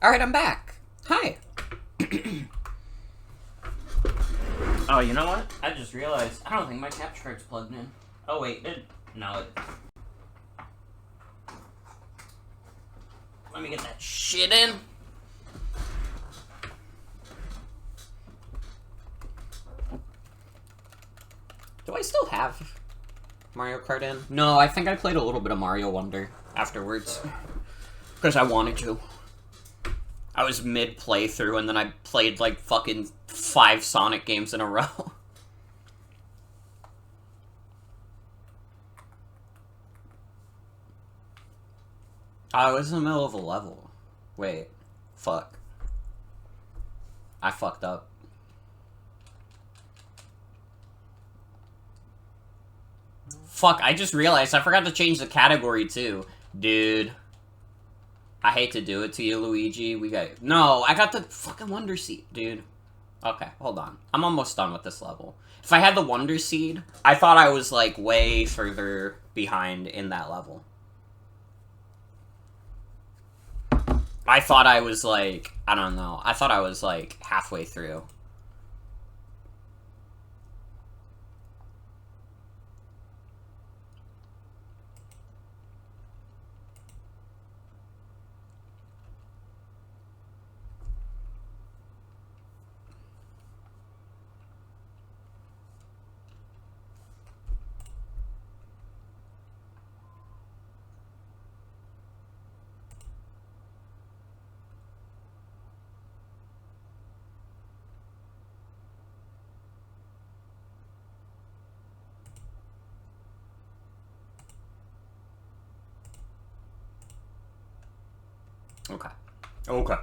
Alright, I'm back. Hi. Oh, you know what? I just realized I don't think my capture card's plugged in. Oh wait, no. Let me get that shit in. Do I still have Mario Kart in? No, I think I played a little bit of Mario Wonder afterwards. Because I wanted to. I was mid-playthrough and then I played like fucking 5 Sonic games in a row. I was in the middle of a level. Wait. Fuck. I fucked up. Fuck, I just realized I forgot to change the category too. Dude. I hate to do it to you, Luigi. No, I got the fucking Wonder Seed, dude. Okay, hold on. I'm almost done with this level. If I had the Wonder Seed, I thought I was, like, way further behind in that level. I thought I was, like, I don't know. I thought I was, like, halfway through. Okay. Okay.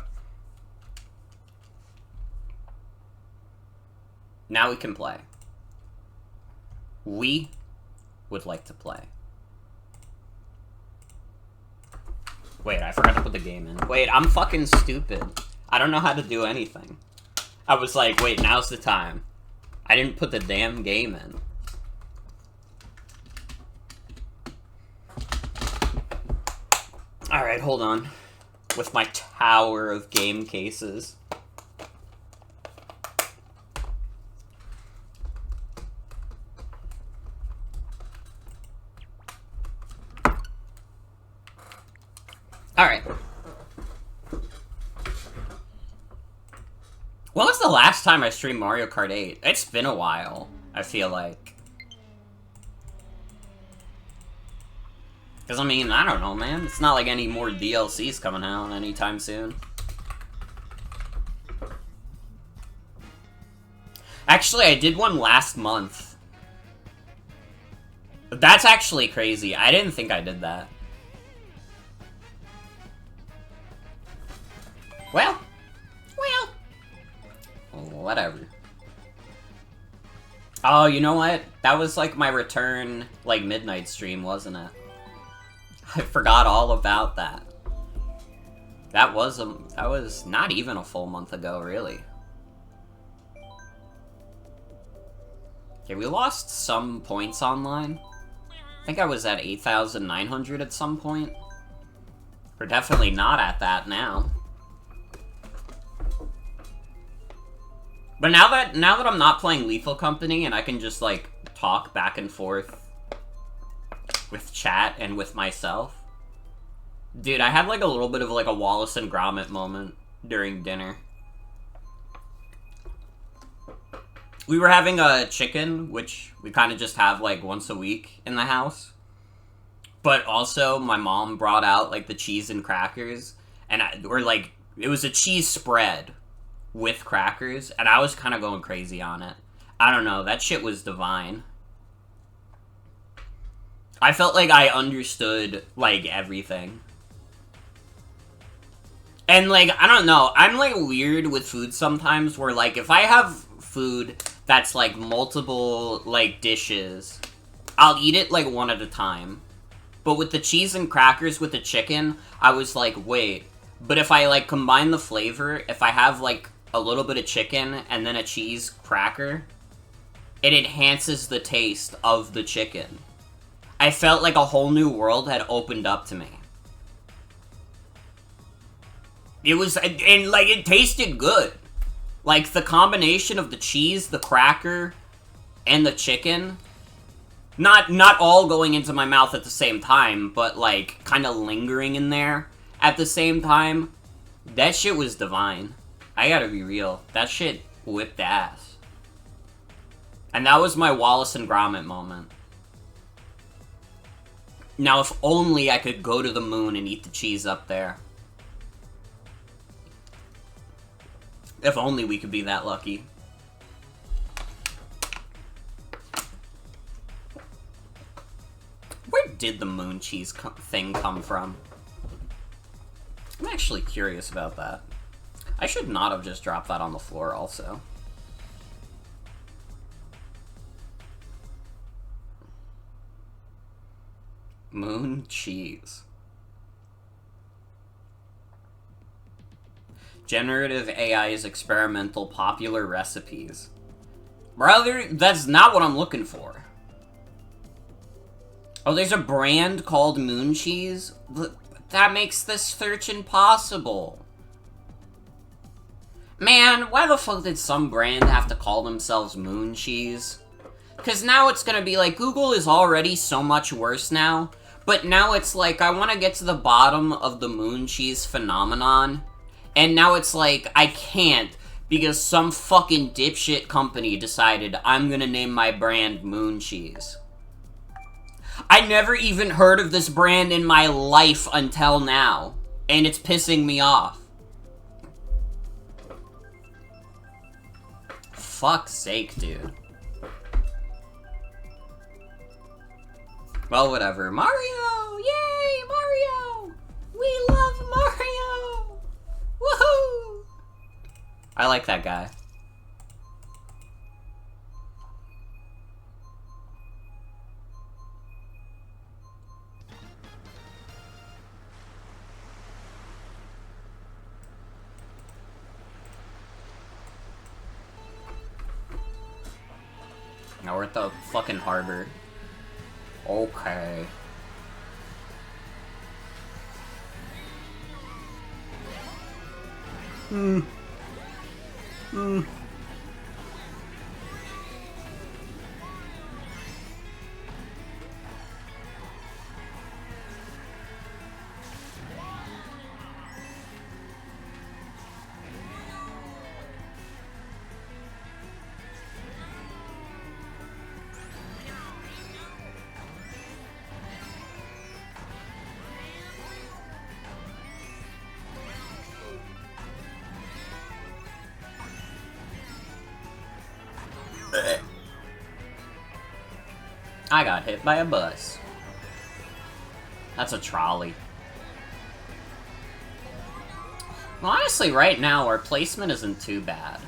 Now we can play. We would like to play. Wait, I forgot to put the game in. Wait, I'm fucking stupid. I don't know how to do anything. I was like, wait, now's the time. I didn't put the damn game in. Alright, hold on. With my tower of game cases. Alright. When was the last time I streamed Mario Kart 8? It's been a while, I feel like. Because, I mean, I don't know, man. It's not like any more DLCs coming out anytime soon. Actually, I did one last month. That's actually crazy. I didn't think I did that. Well. Whatever. Oh, you know what? That was, like, my return, like, midnight stream, wasn't it? I forgot all about that. That was not even a full month ago, really. Okay, we lost some points online. I think I was at 8,900 at some point. We're definitely not at that now. But now that I'm not playing Lethal Company and I can just, like, talk back and forth with chat and with myself. Dude, I had, like, a little bit of, like, a Wallace and Gromit moment during dinner. We were having a chicken, which we kind of just have, like, once a week in the house. But also, my mom brought out, like, the cheese and crackers. And it was a cheese spread with crackers, and I was kind of going crazy on it. I don't know, that shit was divine. I felt like I understood, like, everything. And, like, I don't know, I'm, like, weird with food sometimes, where, like, if I have food that's, like, multiple, like, dishes, I'll eat it, like, one at a time. But with the cheese and crackers with the chicken, I was like, wait, but if I, like, combine the flavor, if I have, like, a little bit of chicken and then a cheese cracker, it enhances the taste of the chicken. I felt like a whole new world had opened up to me. It was, and like, it tasted good. Like, the combination of the cheese, the cracker, and the chicken, not all going into my mouth at the same time, but, like, kind of lingering in there at the same time, that shit was divine. I gotta be real. That shit whipped ass. And that was my Wallace and Gromit moment. Now, if only I could go to the moon and eat the cheese up there. If only we could be that lucky. Where did the moon cheese thing come from? I'm actually curious about that. I should not have just dropped that on the floor also. Moon cheese. Generative AI's experimental popular recipes. Brother, that's not what I'm looking for. Oh, there's a brand called Moon Cheese? That makes this search impossible. Man, why the fuck did some brand have to call themselves Moon Cheese? Because now it's gonna be like, Google is already so much worse now, but now it's like, I want to get to the bottom of the Moon Cheese phenomenon. And now it's like, I can't, because some fucking dipshit company decided I'm gonna name my brand Moon Cheese. I never even heard of this brand in my life until now, and it's pissing me off. Fuck's sake, dude. Well, whatever. Mario! Yay, Mario! We love Mario! Woohoo! I like that guy. Now we're at the fucking harbor. Okay. I got hit by a bus. That's a trolley. Well, honestly, right now, our placement isn't too bad.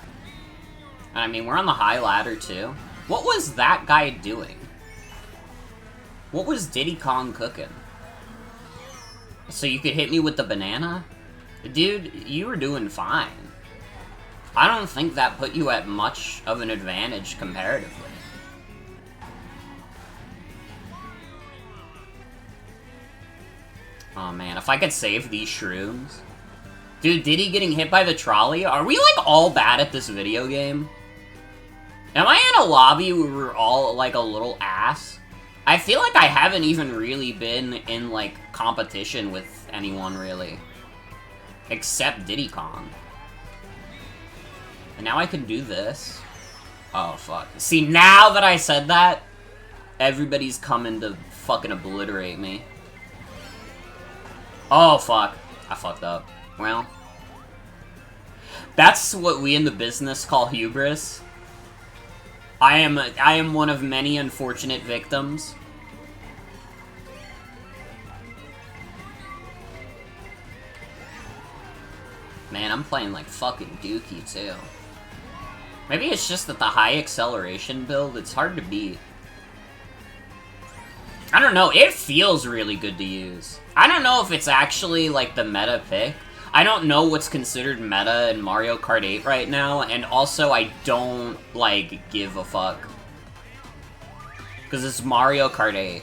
I mean, we're on the high ladder, too. What was that guy doing? What was Diddy Kong cooking? So you could hit me with the banana? Dude, you were doing fine. I don't think that put you at much of an advantage comparatively. Oh man, if I could save these shrooms. Dude, Diddy getting hit by the trolley? Are we like all bad at this video game? Am I in a lobby where we're all like a little ass? I feel like I haven't even really been in like competition with anyone really. Except Diddy Kong. And now I can do this. Oh fuck. See, now that I said that, everybody's coming to fucking obliterate me. Oh, fuck. I fucked up. Well. That's what we in the business call hubris. I am one of many unfortunate victims. Man, I'm playing like fucking dookie, too. Maybe it's just that the high acceleration build, it's hard to beat. I don't know, it feels really good to use. I don't know if it's actually, like, the meta pick. I don't know what's considered meta in Mario Kart 8 right now, and also I don't, like, give a fuck. Because it's Mario Kart 8.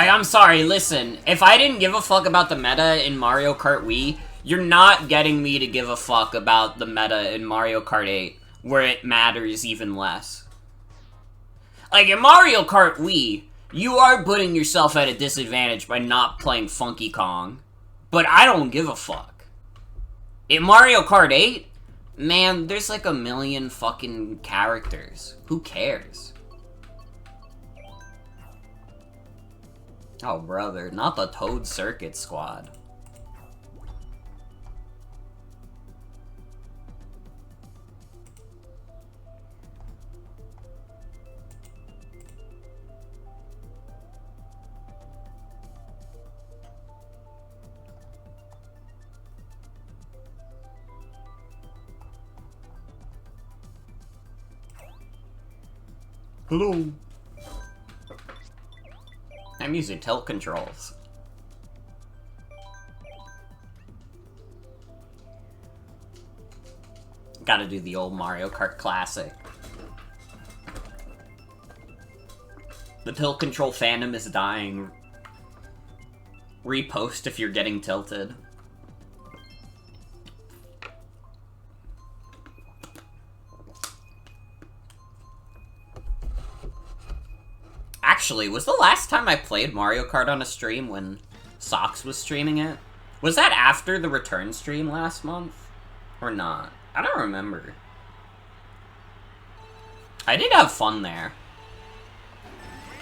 I'm sorry, listen. If I didn't give a fuck about the meta in Mario Kart Wii, you're not getting me to give a fuck about the meta in Mario Kart 8, where it matters even less. Like, in Mario Kart Wii, you are putting yourself at a disadvantage by not playing Funky Kong. But I don't give a fuck. In Mario Kart 8, man, there's like a million fucking characters. Who cares? Oh, brother, not the Toad Circuit Squad. Hello. I'm using tilt controls. Gotta do the old Mario Kart classic. The tilt control fandom is dying. Repost if you're getting tilted. Actually, was the last time I played Mario Kart on a stream when Sox was streaming it? Was that after the return stream last month? Or not? I don't remember. I did have fun there.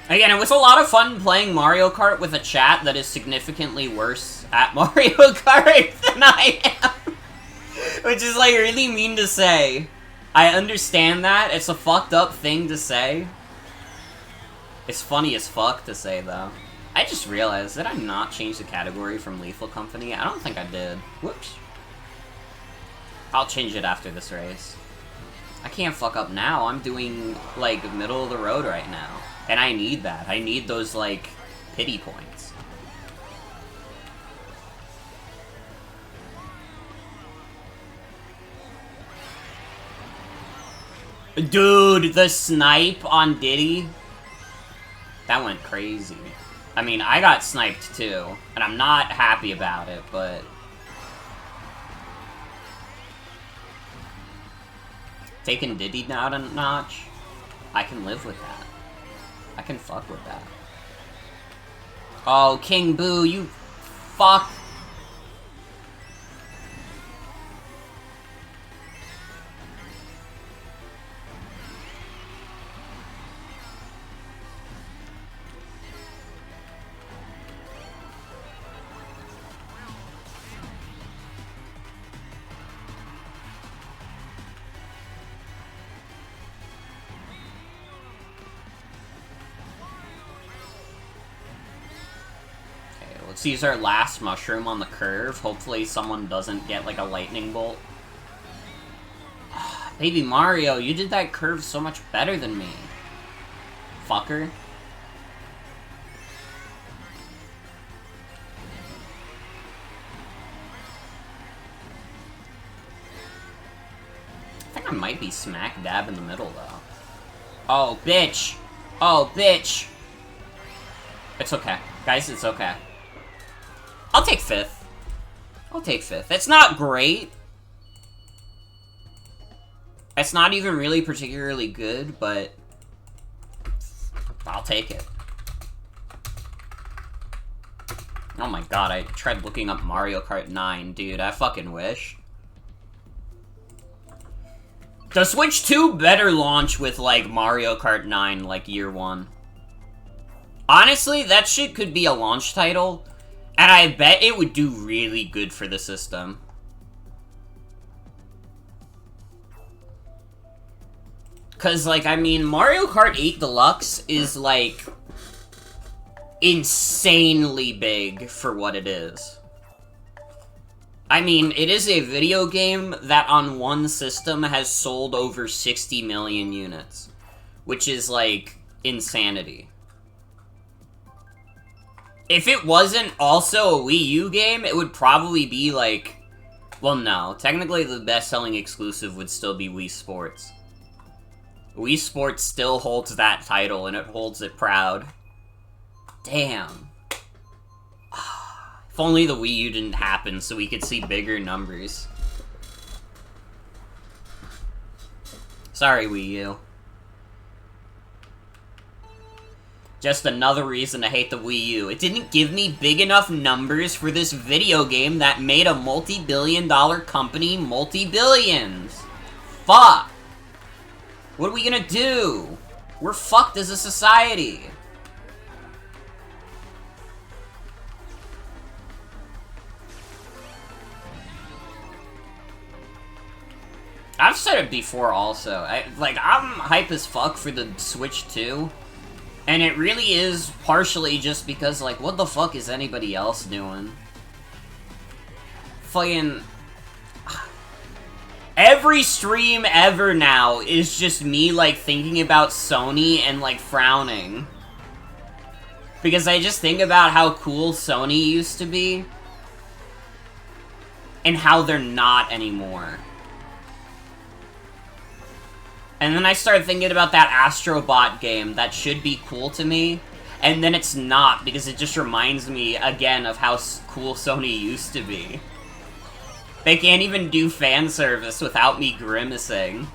Again, it was a lot of fun playing Mario Kart with a chat that is significantly worse at Mario Kart than I am. Which is, like, really mean to say. I understand that. It's a fucked up thing to say. It's funny as fuck to say, though. I just realized, did I not change the category from Lethal Company? I don't think I did. Whoops. I'll change it after this race. I can't fuck up now. I'm doing, like, middle of the road right now. And I need that. I need those, like, pity points. Dude, the snipe on Diddy? That went crazy. I mean, I got sniped too, and I'm not happy about it, but... Taking Diddy down a notch? I can live with that. I can fuck with that. Oh, King Boo, you fuck. Let's use our last mushroom on the curve. Hopefully someone doesn't get, like, a lightning bolt. Baby Mario, you did that curve so much better than me. Fucker. I think I might be smack dab in the middle, though. Oh, bitch! Oh, bitch! It's okay. Guys, it's okay. I'll take 5th. I'll take 5th. It's not great. It's not even really particularly good, but I'll take it. Oh my god, I tried looking up Mario Kart 9. Dude, I fucking wish. The Switch 2 better launch with, like, Mario Kart 9, like, year 1. Honestly, that shit could be a launch title. And I bet it would do really good for the system. Cause, like, I mean, Mario Kart 8 Deluxe is, like, insanely big for what it is. I mean, it is a video game that on one system has sold over 60 million units. Which is, like, insanity. If it wasn't also a Wii U game, it would probably be, like... Well, no. Technically, the best-selling exclusive would still be Wii Sports. Wii Sports still holds that title, and it holds it proud. Damn. If only the Wii U didn't happen so we could see bigger numbers. Sorry, Wii U. Just another reason to hate the Wii U. It didn't give me big enough numbers for this video game that made a multi-billion-dollar company multi-billions. Fuck! What are we gonna do? We're fucked as a society. I've said it before also. I'm hype as fuck for the Switch 2. And it really is partially just because, like, what the fuck is anybody else doing? Fucking... Every stream ever now is just me, like, thinking about Sony and, like, frowning. Because I just think about how cool Sony used to be. And how they're not anymore. And then I started thinking about that Astro Bot game that should be cool to me, and then it's not, because it just reminds me, again, of how cool Sony used to be. They can't even do fan service without me grimacing.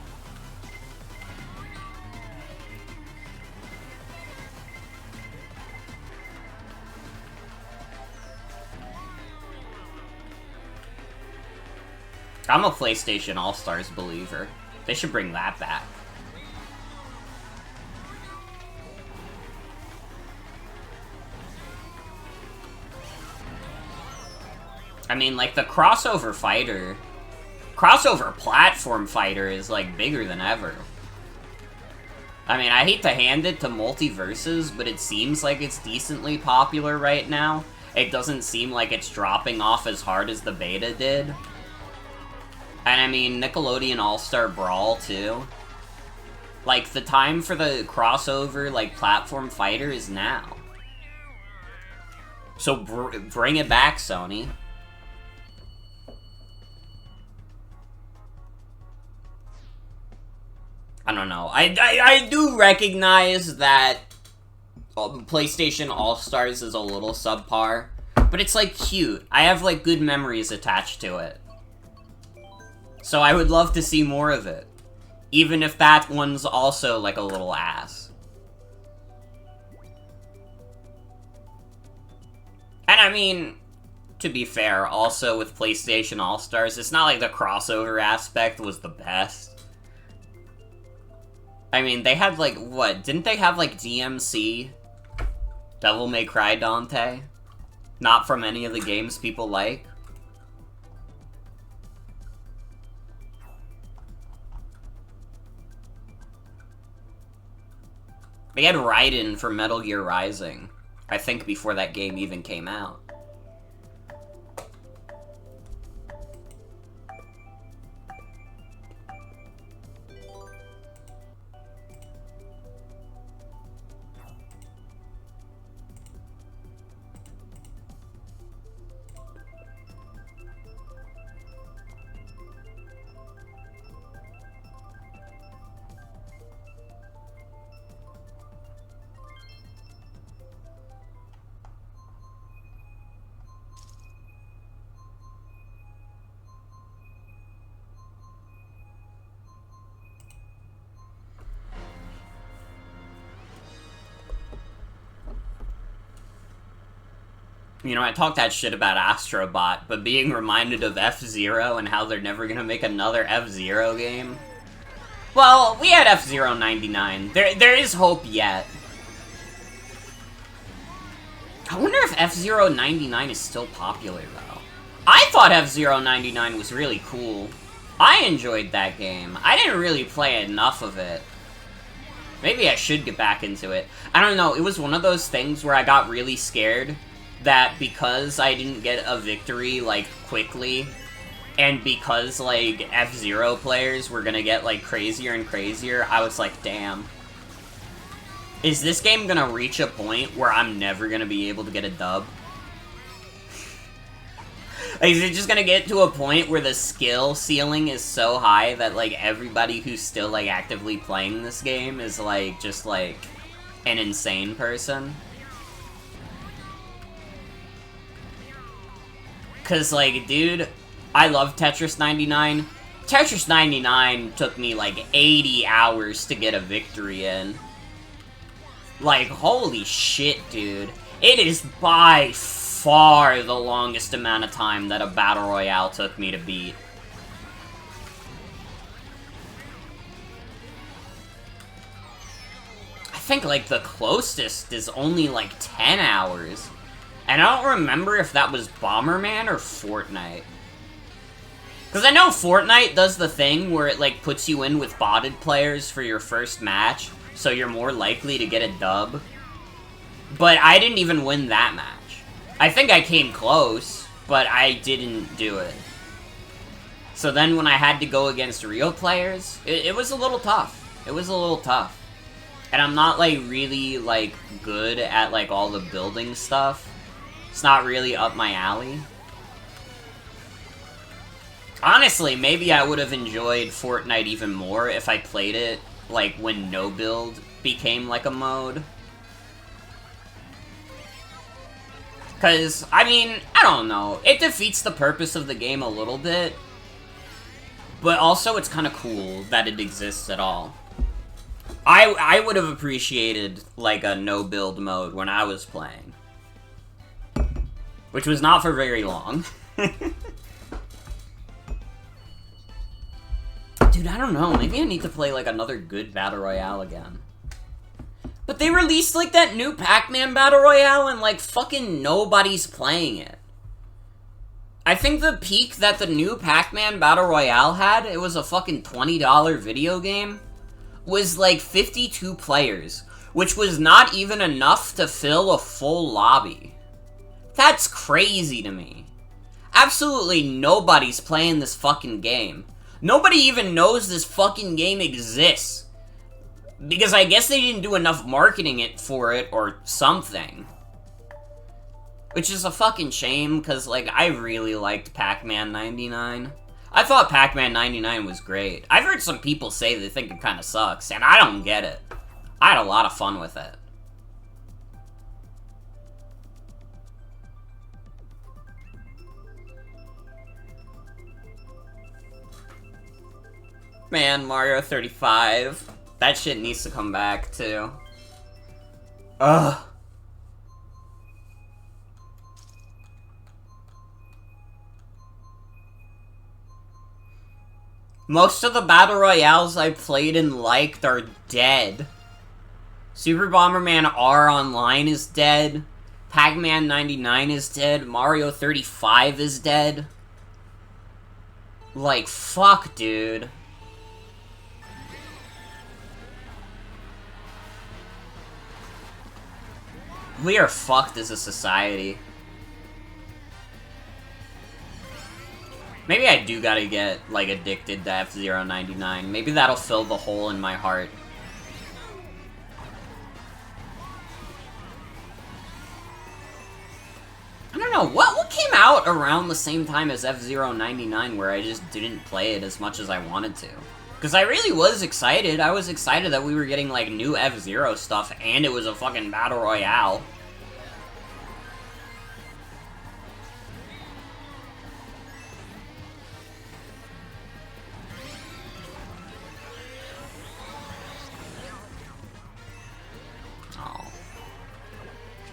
I'm a PlayStation All-Stars believer. They should bring that back. I mean, like, the crossover platform fighter is, like, bigger than ever. I mean, I hate to hand it to Multiverses, but it seems like it's decently popular right now. It doesn't seem like it's dropping off as hard as the beta did. And I mean, Nickelodeon All-Star Brawl, too. Like, the time for the crossover, like, platform fighter is now. So bring it back, Sony. I don't know. I do recognize that PlayStation All-Stars is a little subpar. But it's, like, cute. I have, like, good memories attached to it. So I would love to see more of it. Even if that one's also, like, a little ass. And I mean, to be fair, also with PlayStation All-Stars, it's not like the crossover aspect was the best. I mean, they had, like, what? Didn't they have, like, DMC? Devil May Cry Dante? Not from any of the games people like? They had Raiden for Metal Gear Rising. I think before that game even came out. You know, I talk that shit about Astro Bot, but being reminded of F-Zero and how they're never gonna make another F-Zero game... Well, we had F-Zero 99. There is hope yet. I wonder if F-Zero 99 is still popular, though. I thought F-Zero 99 was really cool. I enjoyed that game. I didn't really play enough of it. Maybe I should get back into it. I don't know, it was one of those things where I got really scared that because I didn't get a victory, like, quickly, and because, like, F-Zero players were gonna get, like, crazier and crazier, I was like, damn. Is this game gonna reach a point where I'm never gonna be able to get a dub? Like, is it just gonna get to a point where the skill ceiling is so high that, like, everybody who's still, like, actively playing this game is, like, just, like, an insane person? Cause, like, dude, I love Tetris 99. Tetris 99 took me, like, 80 hours to get a victory in. Like, holy shit, dude. It is by far the longest amount of time that a Battle Royale took me to beat. I think, like, the closest is only, like, 10 hours. And I don't remember if that was Bomberman or Fortnite. Because I know Fortnite does the thing where it, like, puts you in with botted players for your first match, so you're more likely to get a dub. But I didn't even win that match. I think I came close, but I didn't do it. So then when I had to go against real players, it was a little tough. It was a little tough. And I'm not, like, really, like, good at, like, all the building stuff. It's not really up my alley. Honestly, maybe I would have enjoyed Fortnite even more if I played it, like, when no build became, like, a mode. Because, I mean, I don't know. It defeats the purpose of the game a little bit. But also, it's kind of cool that it exists at all. I would have appreciated, like, a no-build mode when I was playing. Which was not for very long. Dude, I don't know. Maybe I need to play, like, another good Battle Royale again. But they released, like, that new Pac-Man Battle Royale, and, like, fucking nobody's playing it. I think the peak that the new Pac-Man Battle Royale had, it was a fucking $20 video game, was, like, 52 players, which was not even enough to fill a full lobby. That's crazy to me. Absolutely nobody's playing this fucking game. Nobody even knows this fucking game exists. Because I guess they didn't do enough marketing for it or something. Which is a fucking shame, because, like, I really liked Pac-Man 99. I thought Pac-Man 99 was great. I've heard some people say they think it kind of sucks, and I don't get it. I had a lot of fun with it. Man, Mario 35. That shit needs to come back, too. Ugh. Most of the Battle Royales I played and liked are dead. Super Bomberman R Online is dead. Pac-Man 99 is dead. Mario 35 is dead. Like, fuck, dude. We are fucked as a society. Maybe I do gotta get, like, addicted to F-Zero 99. Maybe that'll fill the hole in my heart. I don't know, what came out around the same time as F-Zero 99 where I just didn't play it as much as I wanted to? Because I really was excited. I was excited that we were getting, like, new F-Zero stuff, and it was a fucking Battle Royale.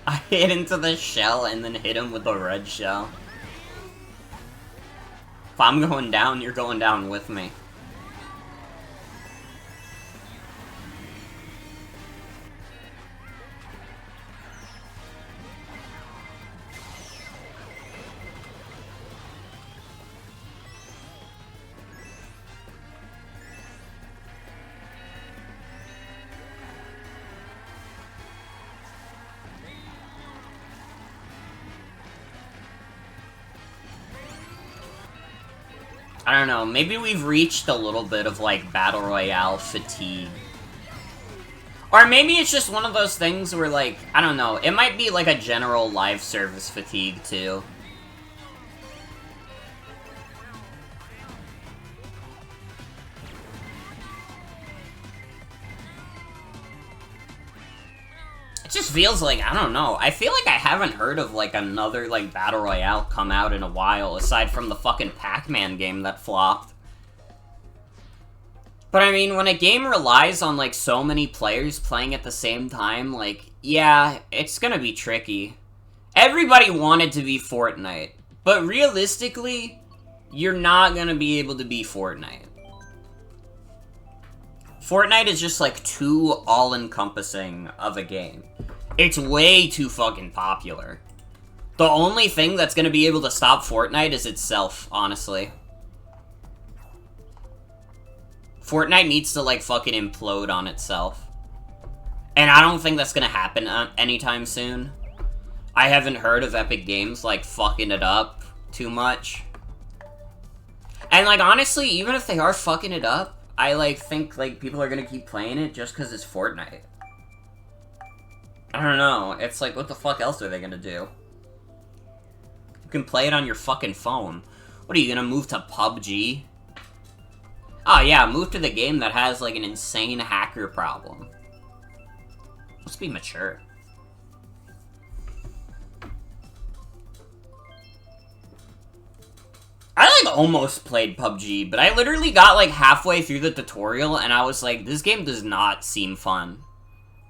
I hit into the shell and then hit him with the red shell. If I'm going down, you're going down with me. I don't know, maybe we've reached a little bit of, like, Battle Royale fatigue. Or maybe it's just one of those things where, like, I don't know, it might be, like, a general live service fatigue, too. just feels like, I don't know, I feel like I haven't heard of, like, another, like, Battle Royale come out in a while, aside from the fucking Pac-Man game that flopped. But I mean, when a game relies on, like, so many players playing at the same time, like, yeah, it's gonna be tricky. Everybody wanted to be Fortnite, but realistically, you're not gonna be able to be Fortnite. Fortnite is just, like, too all-encompassing of a game. It's way too fucking popular. The only thing that's gonna be able to stop Fortnite is itself, honestly. Fortnite needs to, like, fucking implode on itself. And I don't think that's gonna happen anytime soon. I haven't heard of Epic Games, like, fucking it up too much. And, like, honestly, even if they are fucking it up, I, like, think, like, people are gonna keep playing it just because it's Fortnite. I don't know. It's like, what the fuck else are they gonna do? You can play it on your fucking phone. What, are you gonna move to PUBG? Oh, yeah, move to the game that has, like, an insane hacker problem. Let's be mature. I, like, almost played PUBG, but I literally got, like, halfway through the tutorial, and I was like, this game does not seem fun.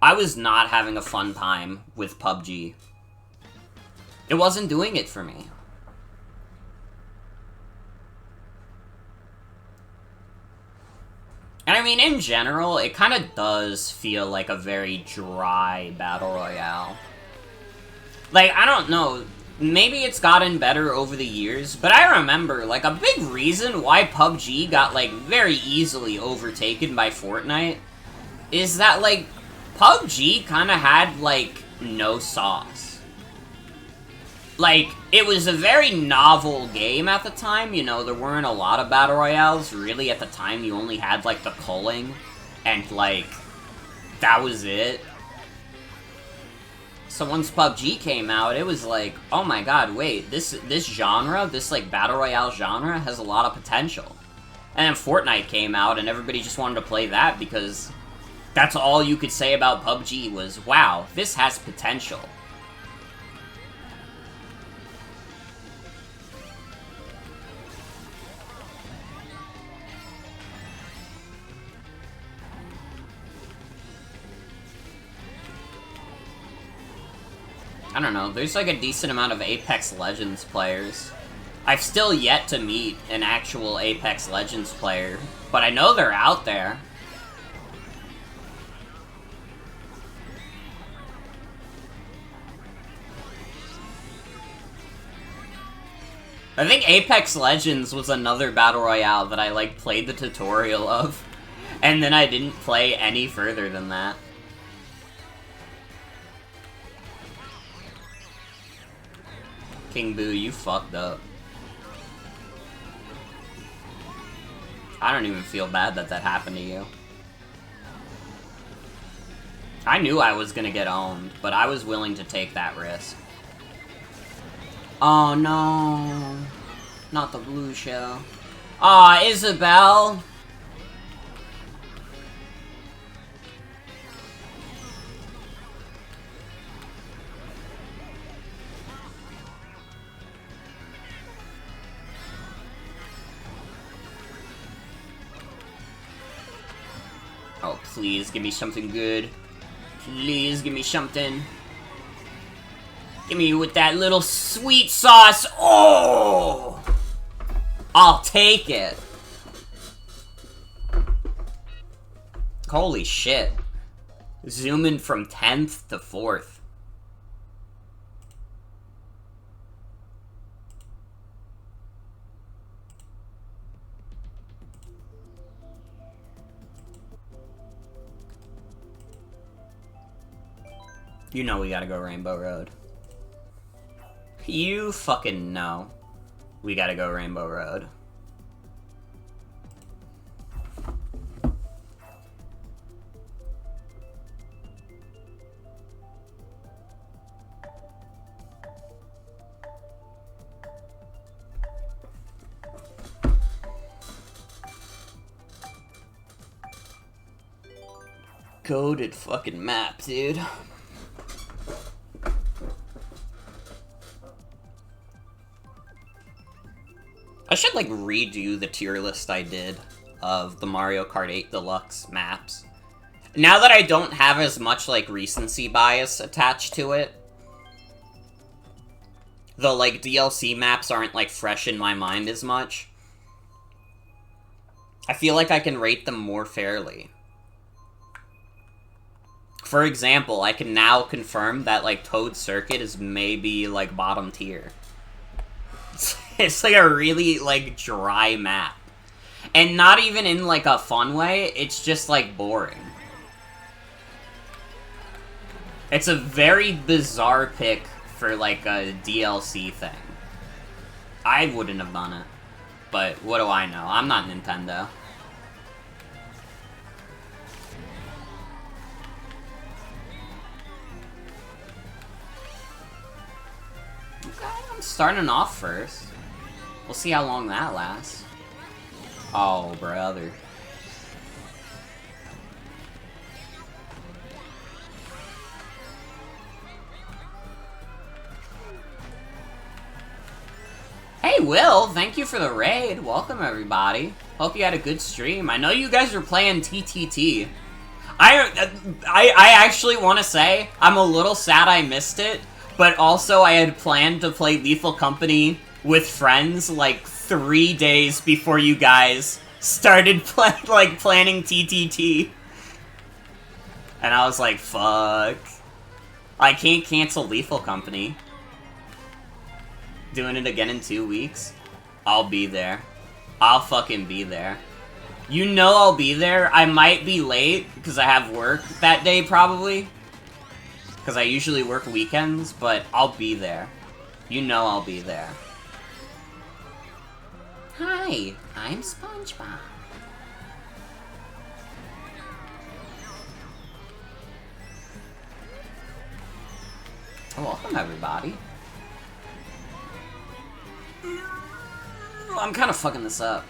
I was not having a fun time with PUBG. It wasn't doing it for me. And I mean, in general, it kind of does feel like a very dry Battle Royale. Like, I don't know, maybe it's gotten better over the years, but I remember, like, a big reason why PUBG got, like, very easily overtaken by Fortnite is that, like, PUBG kind of had, like, no sauce. Like, it was a very novel game at the time, you know, there weren't a lot of Battle Royales, really at the time you only had, like, the culling, and, like, that was it. So once PUBG came out, it was like, oh my god, wait, this genre, this, like, Battle Royale genre has a lot of potential. And then Fortnite came out, and everybody just wanted to play that because that's all you could say about PUBG was, wow, this has potential. I don't know, there's like a decent amount of Apex Legends players. I've still yet to meet an actual Apex Legends player, but I know they're out there. I think Apex Legends was another Battle Royale that I, like, played the tutorial of, and then I didn't play any further than that. King Boo, you fucked up. I don't even feel bad that that happened to you. I knew I was gonna get owned, but I was willing to take that risk. Oh no. Not the blue shell. Aw, Isabelle! Oh, please, give me something good. Please, give me something. Give me with that little sweet sauce. Oh! I'll take it. Holy shit. Zooming from 10th to 4th. You know we gotta go Rainbow Road. You fucking know we gotta go Rainbow Road. Goated fucking map, dude. I should, like, redo the tier list I did of the Mario Kart 8 Deluxe maps. Now that I don't have as much, like, recency bias attached to it, the, like, DLC maps aren't, like, fresh in my mind as much, I feel like I can rate them more fairly. For example, I can now confirm that, like, Toad Circuit is maybe, like, bottom tier. It's, like, a really, like, dry map. And not even in, like, a fun way, it's just, like, boring. It's a very bizarre pick for, like, a DLC thing. I wouldn't have done it. But what do I know? I'm not Nintendo. Okay, I'm starting off first. We'll see how long that lasts. Oh, brother. Hey, Will, thank you for the raid. Welcome, everybody. Hope you had a good stream. I know you guys are playing TTT. I actually want to say I'm a little sad I missed it, but also I had planned to play Lethal Company with friends like 3 days before you guys started planning TTT. And I was like, fuck. I can't cancel Lethal Company. Doing it again in 2 weeks? I'll be there. I'll fucking be there. You know I'll be there. I might be late, because I have work that day, probably. Because I usually work weekends, but I'll be there. You know I'll be there. Hi, I'm SpongeBob. Oh, welcome, everybody. I'm kind of fucking this up.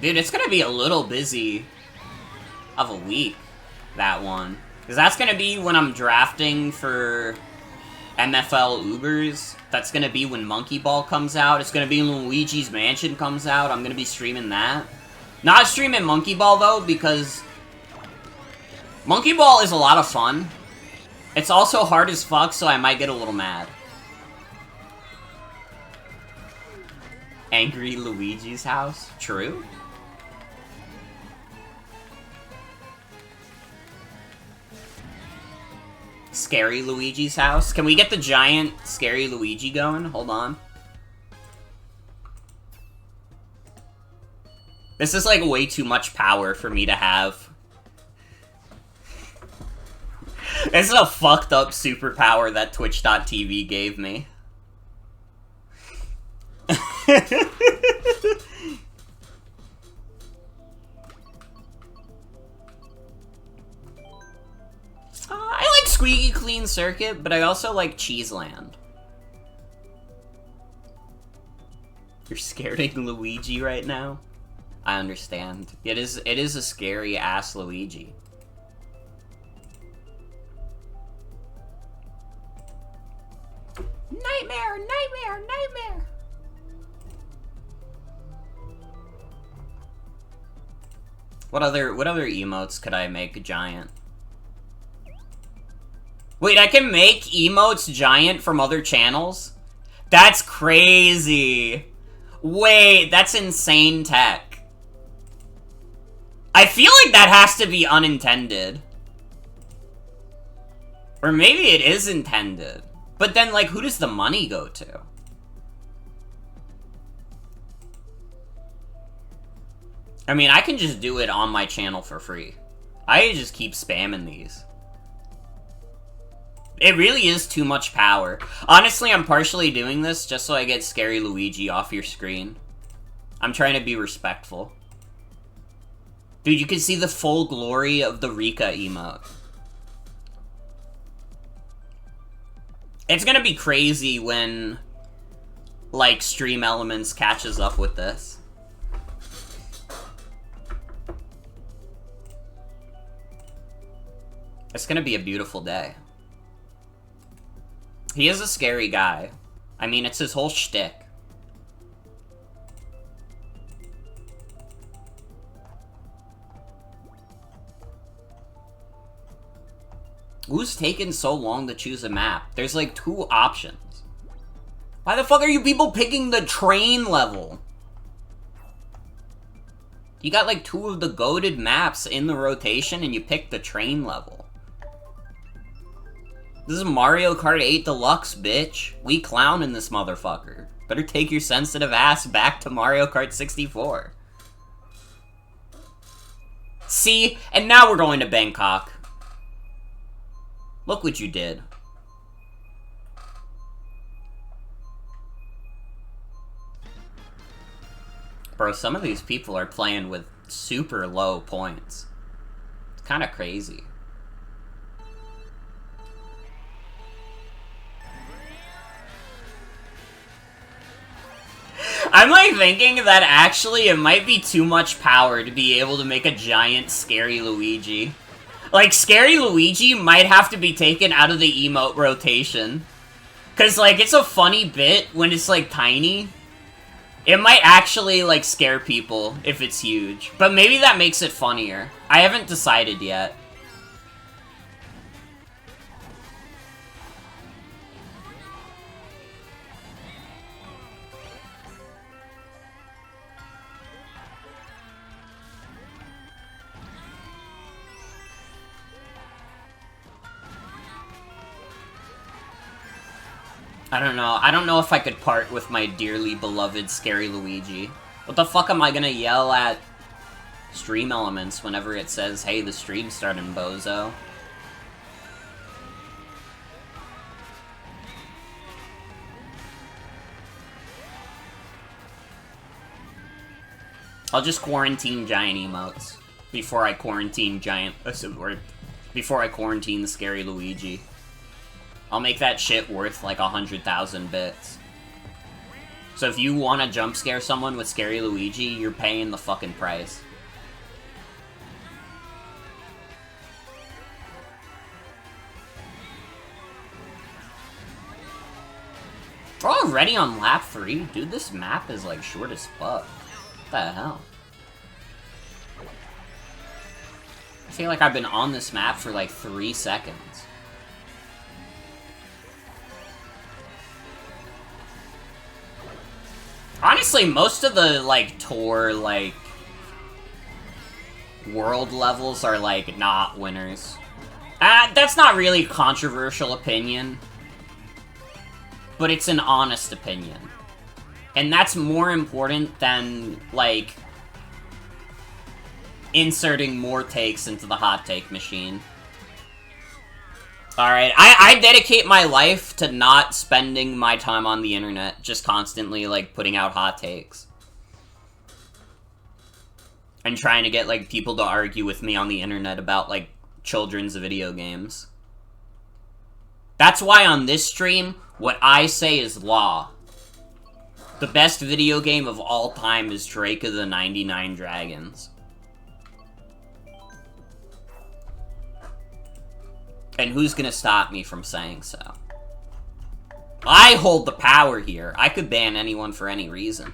Dude, it's gonna be a little busy of a week, that one. Because that's gonna be when I'm drafting for MFL Ubers. That's gonna be when Monkey Ball comes out. It's gonna be when Luigi's Mansion comes out. I'm gonna be streaming that. Not streaming Monkey Ball, though, because Monkey Ball is a lot of fun. It's also hard as fuck, so I might get a little mad. Angry Luigi's house? True? Scary Luigi's house? Can we get the giant Scary Luigi going? Hold on. This is like way too much power for me to have. This is a fucked up superpower that Twitch.tv gave me. I like Squeaky Clean Circuit, but I also like Cheeseland. You're scared of Luigi right now? I understand. It is a scary ass Luigi. Nightmare, nightmare, nightmare. What other emotes could I make giant? Wait, I can make emotes giant from other channels? That's crazy. Wait, that's insane tech. I feel like that has to be unintended. Or maybe it is intended. But then, like, who does the money go to? I mean, I can just do it on my channel for free. I just keep spamming these. It really is too much power. Honestly, I'm partially doing this just so I get Scary Luigi off your screen. I'm trying to be respectful. Dude, you can see the full glory of the Rika emote. It's gonna be crazy when, like, Stream Elements catches up with this. It's gonna be a beautiful day. He is a scary guy. I mean, it's his whole shtick. Who's taking so long to choose a map? There's like 2 options. Why the fuck are you people picking the train level? You got like 2 of the goated maps in the rotation and you pick the train level. This is Mario Kart 8 Deluxe, bitch. We clowning this motherfucker. Better take your sensitive ass back to Mario Kart 64. See? And now we're going to Bangkok. Look what you did. Bro, some of these people are playing with super low points. It's kind of crazy. I'm like thinking that actually it might be too much power to be able to make a giant Scary Luigi. Like, Scary Luigi might have to be taken out of the emote rotation. Cause like, it's a funny bit when it's like tiny. It might actually like scare people if it's huge. But maybe that makes it funnier. I haven't decided yet. I don't know. I don't know if I could part with my dearly beloved Scary Luigi. What the fuck am I gonna yell at Stream Elements whenever it says, hey, the stream's starting, bozo? I'll just quarantine giant emotes before I quarantine before I quarantine the Scary Luigi. I'll make that shit worth like 100,000 bits. So if you want to jump scare someone with Scary Luigi, you're paying the fucking price. We're already on lap 3? Dude, this map is like short as fuck. What the hell? I feel like I've been on this map for like 3 seconds. Honestly, most of the, like, tour, like, world levels are, like, not winners. That's not really a controversial opinion. But it's an honest opinion. And that's more important than, like, inserting more takes into the hot take machine. Alright, I dedicate my life to not spending my time on the internet, just constantly, like, putting out hot takes. And trying to get, like, people to argue with me on the internet about, like, children's video games. That's why on this stream, what I say is law. The best video game of all time is Drake of the 99 Dragons. And who's gonna stop me from saying so? I hold the power here. I could ban anyone for any reason.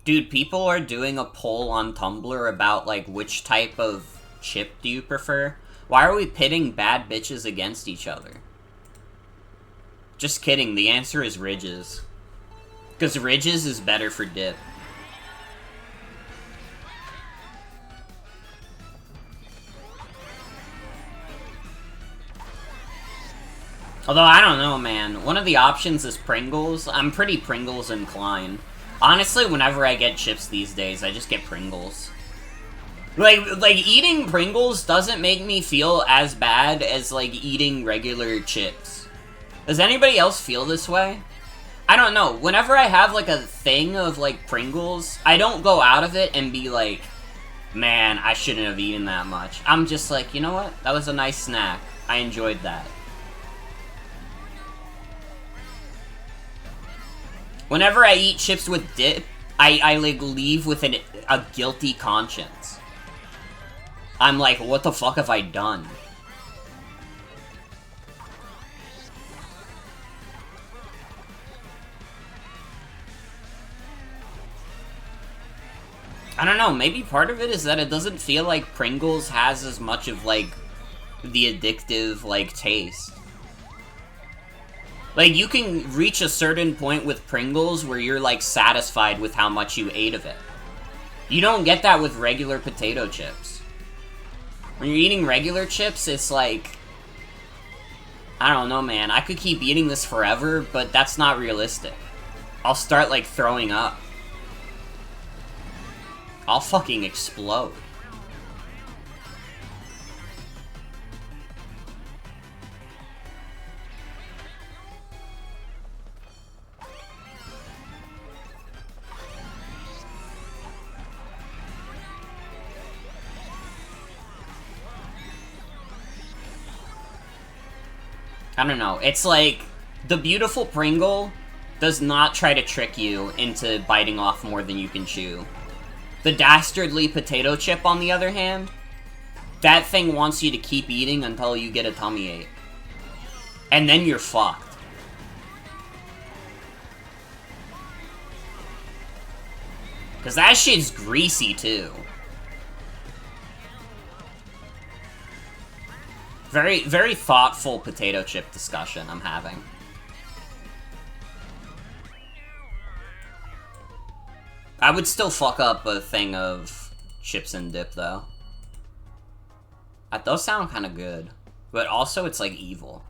Dude, people are doing a poll on Tumblr about, like, which type of chip do you prefer? Why are we pitting bad bitches against each other? Just kidding, the answer is Ridges. Because Ridges is better for dip. Although, I don't know, man. One of the options is Pringles. I'm pretty Pringles inclined. Honestly, whenever I get chips these days, I just get Pringles. Like, eating Pringles doesn't make me feel as bad as, like, eating regular chips. Does anybody else feel this way? I don't know. Whenever I have, like, a thing of, like, Pringles, I don't go out of it and be like, man, I shouldn't have eaten that much. I'm just like, you know what? That was a nice snack. I enjoyed that. Whenever I eat chips with dip, I like, leave with a guilty conscience. I'm like, what the fuck have I done? I don't know, maybe part of it is that it doesn't feel like Pringles has as much of, like, the addictive, like, taste. Like, you can reach a certain point with Pringles where you're, like, satisfied with how much you ate of it. You don't get that with regular potato chips. When you're eating regular chips, it's like... I don't know, man. I could keep eating this forever, but that's not realistic. I'll start, like, throwing up. I'll fucking explode. I don't know. It's like, the beautiful Pringle does not try to trick you into biting off more than you can chew. The dastardly potato chip, on the other hand, that thing wants you to keep eating until you get a tummy ache. And then you're fucked. Because that shit's greasy, too. Very, very thoughtful potato chip discussion I'm having. I would still fuck up a thing of chips and dip, though. That does sound kind of good. But also, it's, like, evil.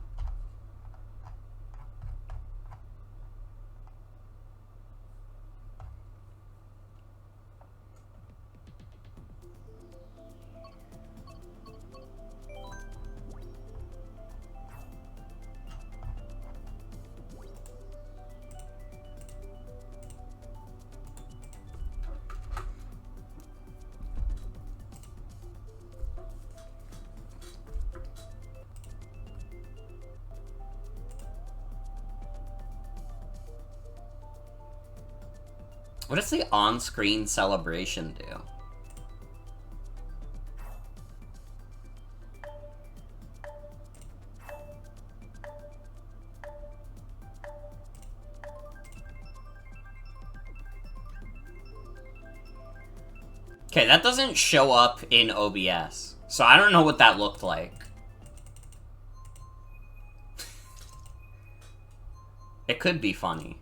What does the on-screen celebration do? Okay, that doesn't show up in OBS, so I don't know what that looked like. It could be funny.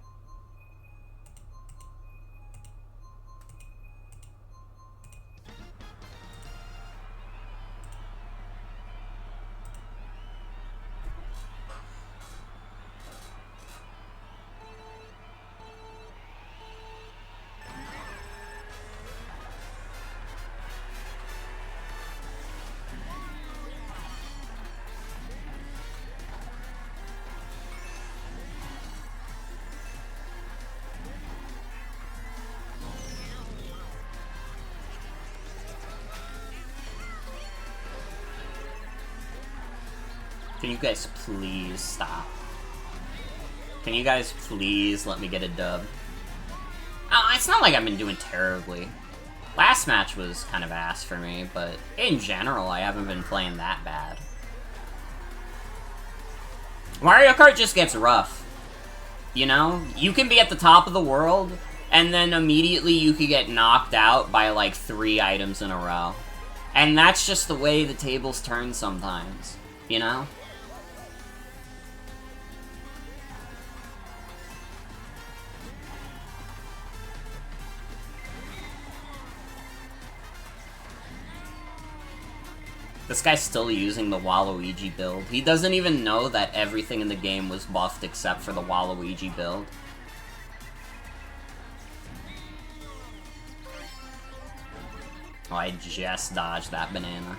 Can you guys please stop? Can you guys please let me get a dub? It's not like I've been doing terribly. Last match was kind of ass for me, but in general, I haven't been playing that bad. Mario Kart just gets rough. You know? You can be at the top of the world, and then immediately you could get knocked out by like 3 items in a row. And that's just the way the tables turn sometimes. You know? This guy's still using the Waluigi build. He doesn't even know that everything in the game was buffed except for the Waluigi build. Oh, I just dodged that banana.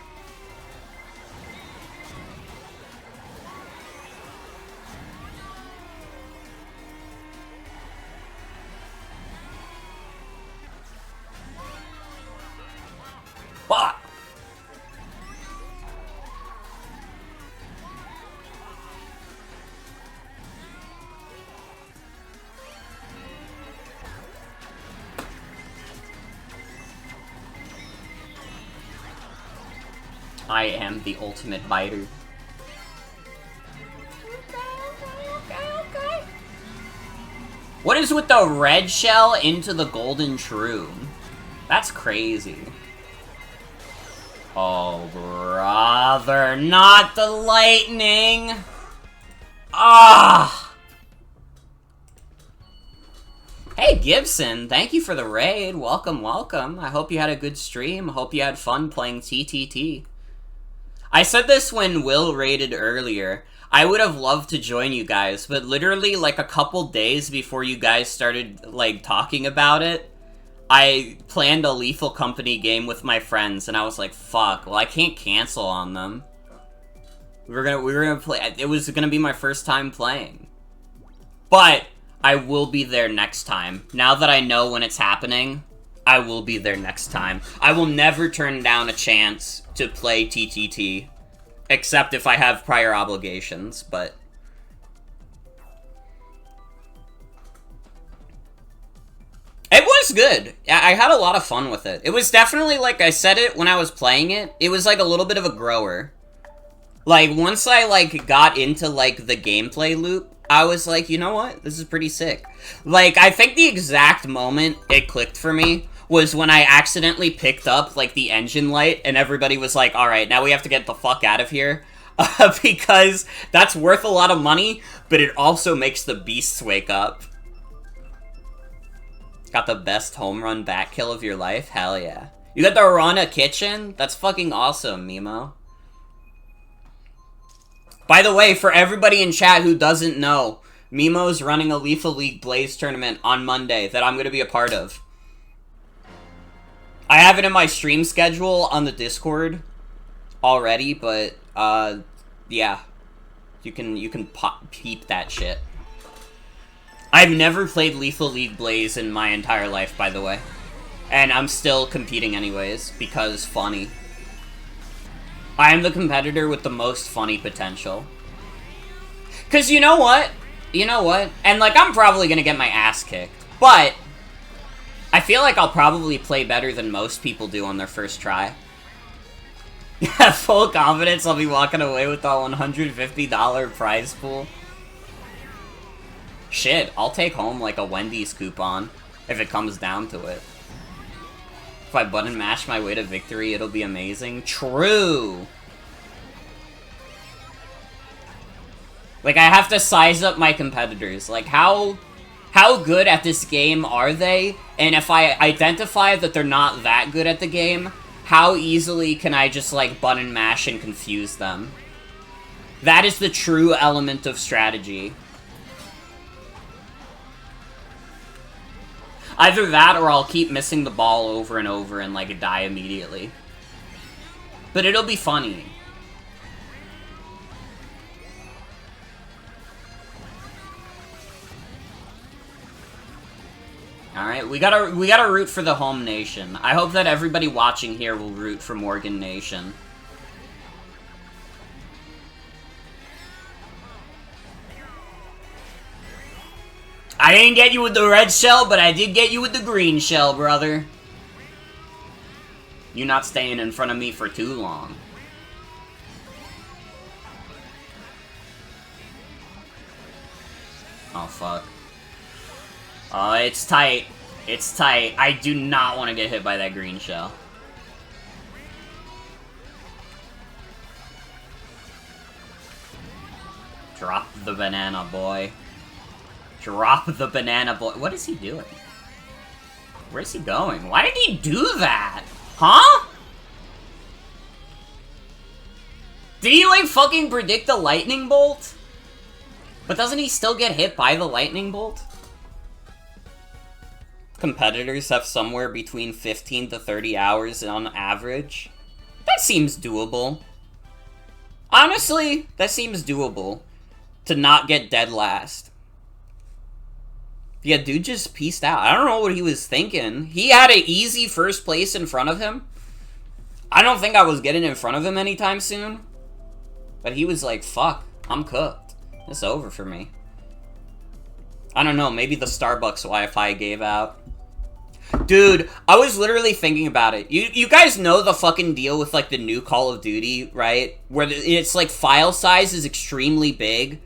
I am the ultimate biter. Okay. What is with the red shell into the golden shroom? That's crazy. Oh, brother, not the lightning! Ah! Hey, Gibson, thank you for the raid. Welcome, welcome. I hope you had a good stream. I hope you had fun playing TTT. I said this when Will raided earlier. I would have loved to join you guys, but literally, like, a couple days before you guys started, like, talking about it, I planned a Lethal Company game with my friends, and I was like, fuck, well, I can't cancel on them. We were gonna play, it was gonna be my first time playing. But I will be there next time. Now that I know when it's happening, I will be there next time. I will never turn down a chance to play TTT. Except if I have prior obligations, but... It was good. I had a lot of fun with it. It was definitely, like I said it when I was playing it, it was like a little bit of a grower. Like, once I, like, got into, like, the gameplay loop, I was like, you know what? This is pretty sick. Like, I think the exact moment it clicked for me was when I accidentally picked up, like, the engine light, and everybody was like, alright, now we have to get the fuck out of here. Because that's worth a lot of money, but it also makes the beasts wake up. Got the best home run bat kill of your life? Hell yeah. You got the Rana kitchen? That's fucking awesome, Mimo. By the way, for everybody in chat who doesn't know, Mimo's running a Lethal League Blaze tournament on Monday that I'm going to be a part of. I have it in my stream schedule on the Discord already, but, yeah. You can peep that shit. I've never played Lethal League Blaze in my entire life, by the way. And I'm still competing anyways, because funny. I am the competitor with the most funny potential. Cause you know what? You know what? And, like, I'm probably gonna get my ass kicked. But I feel like I'll probably play better than most people do on their first try. Full confidence I'll be walking away with the $150 prize pool. Shit, I'll take home like a Wendy's coupon, if it comes down to it. If I button mash my way to victory, it'll be amazing. True! Like, I have to size up my competitors. Like, how good at this game are they? And if I identify that they're not that good at the game, how easily can I just, like, button mash and confuse them? That is the true element of strategy. Either that, or I'll keep missing the ball over and over and, like, die immediately. But it'll be funny. Alright, we gotta root for the home nation. I hope that everybody watching here will root for Morgan Nation. I didn't get you with the red shell, but I did get you with the green shell, brother. You're not staying in front of me for too long. Oh, fuck. Oh, it's tight. It's tight. I do not want to get hit by that green shell. Drop the banana, boy. Drop the banana, boy. What is he doing? Where is he going? Why did he do that? Huh? Did he, like, fucking predict the lightning bolt? But doesn't he still get hit by the lightning bolt? Competitors have somewhere between 15 to 30 hours on average. That seems doable. Honestly, that seems doable. To not get dead last. Yeah, dude just peaced out. I don't know what he was thinking. He had an easy first place in front of him. I don't think I was getting in front of him anytime soon. But he was like, fuck, I'm cooked. It's over for me. I don't know, maybe the Starbucks Wi-Fi gave out. Dude, I was literally thinking about it. You guys know the fucking deal with, like, the new Call of Duty, right? Where it's, like, file size is extremely big,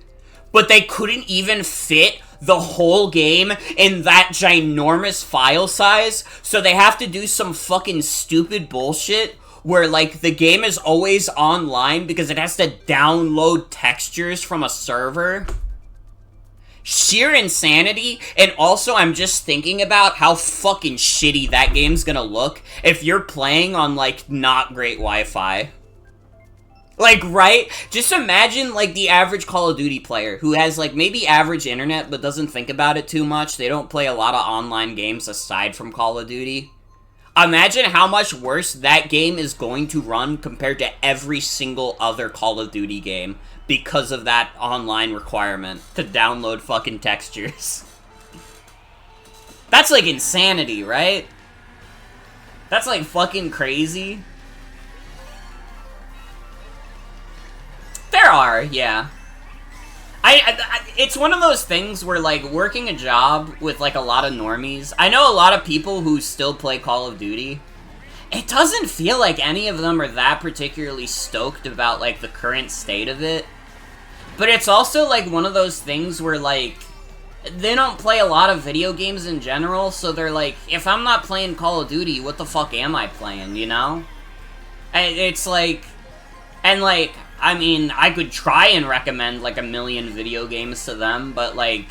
but they couldn't even fit the whole game in that ginormous file size, so they have to do some fucking stupid bullshit where, like, the game is always online because it has to download textures from a server. Sheer insanity, and also I'm just thinking about how fucking shitty that game's gonna look if you're playing on, like, not great Wi-Fi. Like, right? Just imagine, like, the average Call of Duty player who has, like, maybe average internet but doesn't think about it too much. They don't play a lot of online games aside from Call of Duty. Imagine how much worse that game is going to run compared to every single other Call of Duty game because of that online requirement to download fucking textures. That's, like, insanity, right? That's, like, fucking crazy. There are, yeah. It's one of those things where, like, working a job with, like, a lot of normies, I know a lot of people who still play Call of Duty. It doesn't feel like any of them are that particularly stoked about, like, the current state of it. But it's also, like, one of those things where, like, they don't play a lot of video games in general, so they're like, if I'm not playing Call of Duty, what the fuck am I playing, you know? It's like, and, like, I mean, I could try and recommend, like, a million video games to them, but, like,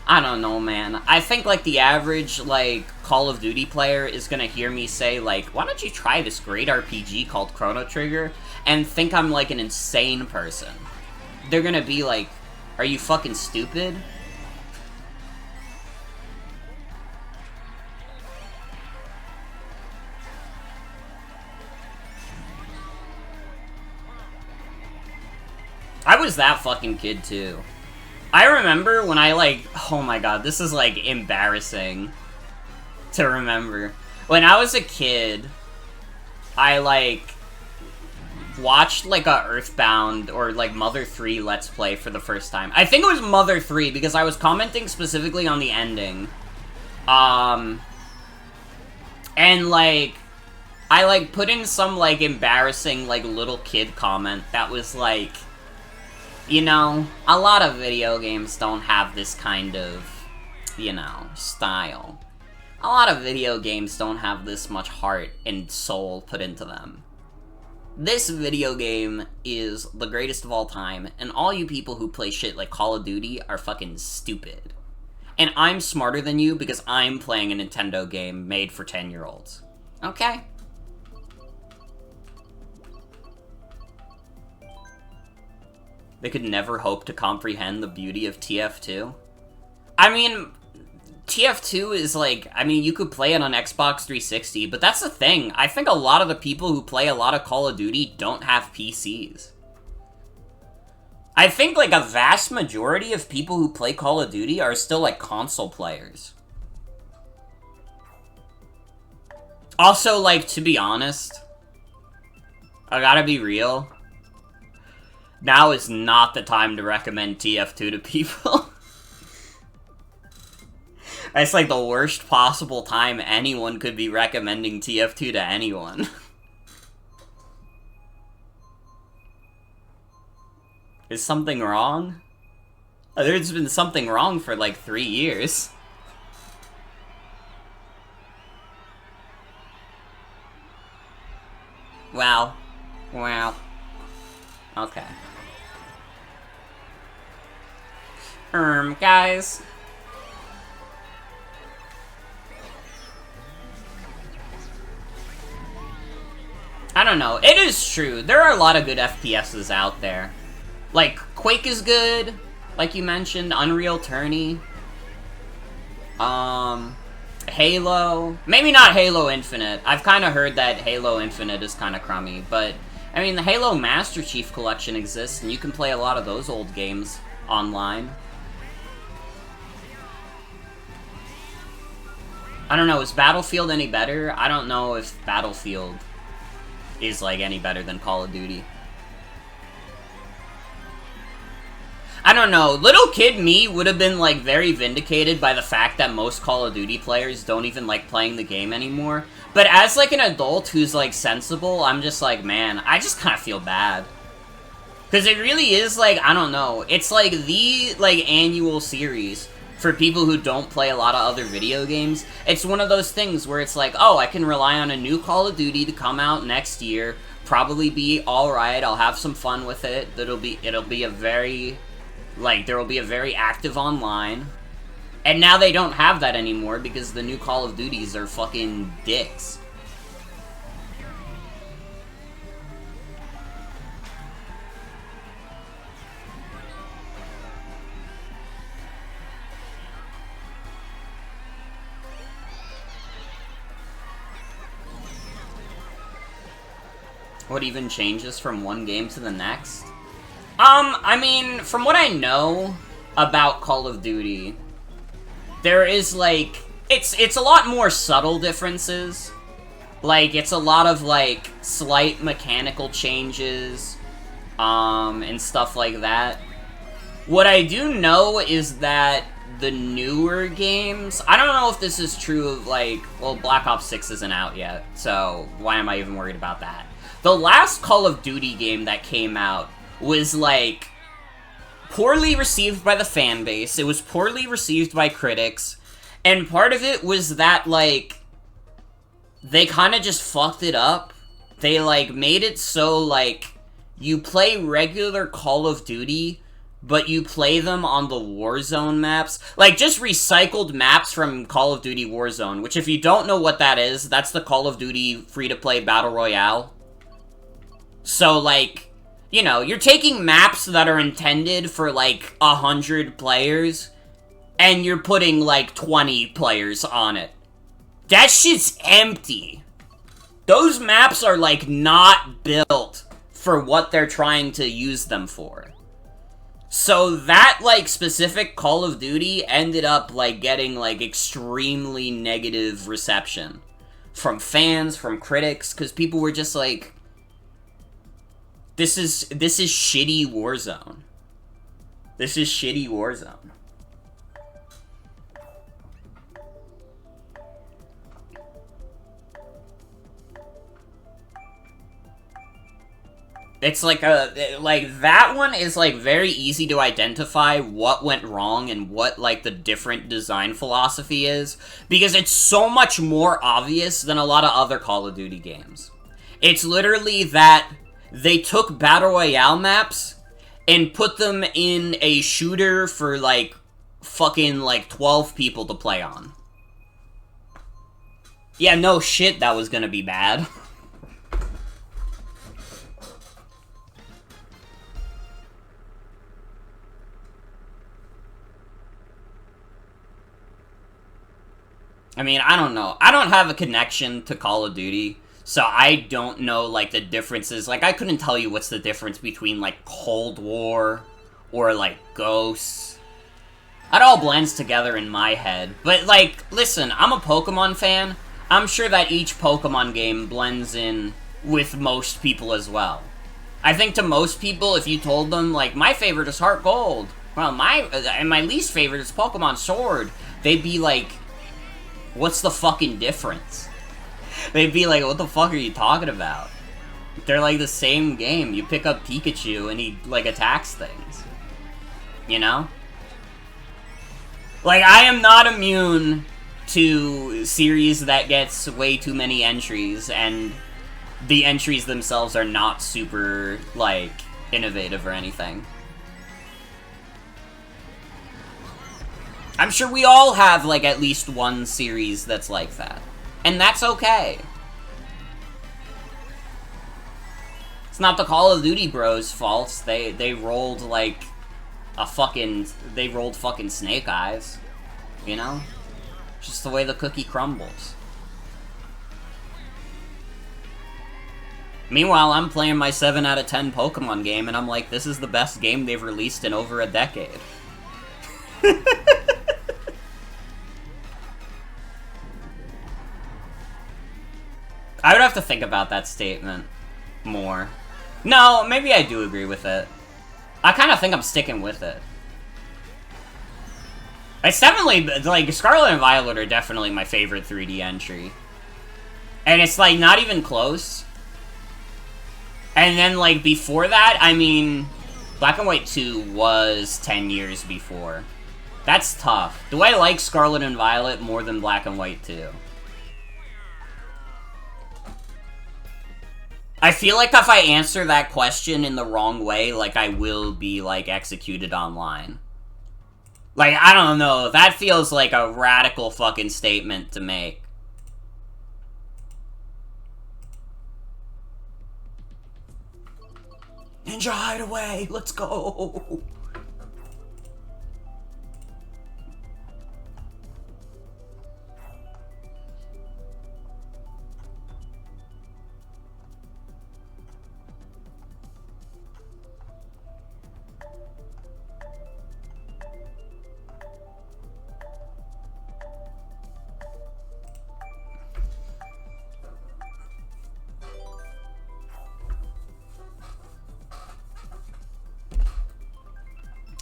I don't know, man. I think, like, the average, like, Call of Duty player is gonna hear me say, like, why don't you try this great RPG called Chrono Trigger, and think I'm, like, an insane person. They're gonna be like, are you fucking stupid? I was that fucking kid, too. I remember when I, like, oh my god, this is, like, embarrassing to remember. When I was a kid, I, like, watched, like, a Earthbound or, like, Mother 3 Let's Play for the first time. I think it was Mother 3, because I was commenting specifically on the ending. And, like, I, like, put in some, like, embarrassing, like, little kid comment that was, like, you know, a lot of video games don't have this kind of, you know, style. A lot of video games don't have this much heart and soul put into them. This video game is the greatest of all time, and all you people who play shit like Call of Duty are fucking stupid. And I'm smarter than you because I'm playing a Nintendo game made for 10-year-olds. Okay? They could never hope to comprehend the beauty of TF2. I mean, TF2 is like, I mean, you could play it on Xbox 360, but that's the thing. I think a lot of the people who play a lot of Call of Duty don't have PCs. I think, like, a vast majority of people who play Call of Duty are still, like, console players. Also, like, to be honest, I gotta be real. Now is not the time to recommend TF2 to people. It's like the worst possible time anyone could be recommending TF2 to anyone. Is something wrong? There's been something wrong for like 3 years. Wow. Wow. Okay. Guys. I don't know. It is true. There are a lot of good FPSs out there. Like, Quake is good, like you mentioned, Unreal Tourney. Halo. Maybe not Halo Infinite. I've kind of heard that Halo Infinite is kind of crummy, but I mean, the Halo Master Chief Collection exists, and you can play a lot of those old games online. I don't know, is Battlefield any better? I don't know if Battlefield is, like, any better than Call of Duty. I don't know. Little kid me would have been, like, very vindicated by the fact that most Call of Duty players don't even like playing the game anymore. But as, like, an adult who's, like, sensible, I'm just like, man, I just kind of feel bad. Because it really is, like, I don't know. It's, like, the, like, annual series for people who don't play a lot of other video games. It's one of those things where it's like, oh, I can rely on a new Call of Duty to come out next year. Probably be alright, I'll have some fun with it. It'll be a very, like, there will be a very active online. And now they don't have that anymore because the new Call of Duties are fucking dicks. What even changes from one game to the next? I mean, from what I know about Call of Duty, there is, like, it's a lot more subtle differences. Like, it's a lot of, like, slight mechanical changes, and stuff like that. What I do know is that the newer games, I don't know if this is true of, like, well, Black Ops 6 isn't out yet, so why am I even worried about that? The last Call of Duty game that came out was, like, poorly received by the fan base. It was poorly received by critics. And part of it was that, like, they kind of just fucked it up. They, like, made it so, like, you play regular Call of Duty, but you play them on the Warzone maps. Like, just recycled maps from Call of Duty Warzone, which if you don't know what that is, that's the Call of Duty free-to-play Battle Royale. So, like, you know, you're taking maps that are intended for, like, 100 players, and you're putting, like, 20 players on it. That shit's empty. Those maps are, like, not built for what they're trying to use them for. So that, like, specific Call of Duty ended up, like, getting, like, extremely negative reception. From fans, from critics, because people were just like, This is shitty Warzone. This is shitty Warzone. It's like that one is, like, very easy to identify what went wrong and what, like, the different design philosophy is, because it's so much more obvious than a lot of other Call of Duty games. It's literally that they took Battle Royale maps and put them in a shooter for, like, fucking, like, 12 people to play on. Yeah, no shit that was gonna be bad. I mean, I don't know. I don't have a connection to Call of Duty, so I don't know, like, the differences. Like, I couldn't tell you what's the difference between, like, Cold War or, like, Ghosts. It all blends together in my head. But, like, listen, I'm a Pokemon fan. I'm sure that each Pokemon game blends in with most people as well. I think to most people, if you told them, like, my favorite is Heart Gold, well, my least favorite is Pokemon Sword, they'd be like, what's the fucking difference? They'd be like, what the fuck are you talking about? They're like the same game. You pick up Pikachu and he, like, attacks things. You know? Like, I am not immune to series that gets way too many entries, and the entries themselves are not super, like, innovative or anything. I'm sure we all have, like, at least one series that's like that. And that's okay. It's not the Call of Duty bros' fault. They rolled, like, they rolled fucking Snake Eyes. You know? Just the way the cookie crumbles. Meanwhile, I'm playing my 7 out of 10 Pokemon game, and I'm like, this is the best game they've released in over a decade. I would have to think about that statement more. No, maybe I do agree with it. I kind of think I'm sticking with it. It's definitely, like, Scarlet and Violet are definitely my favorite 3D entry. And it's, like, not even close. And then, like, before that, I mean, Black and White 2 was 10 years before. That's tough. Do I like Scarlet and Violet more than Black and White 2? I feel like if I answer that question in the wrong way, like, I will be, like, executed online. Like, I don't know. That feels like a radical fucking statement to make. Ninja Hideaway, let's go!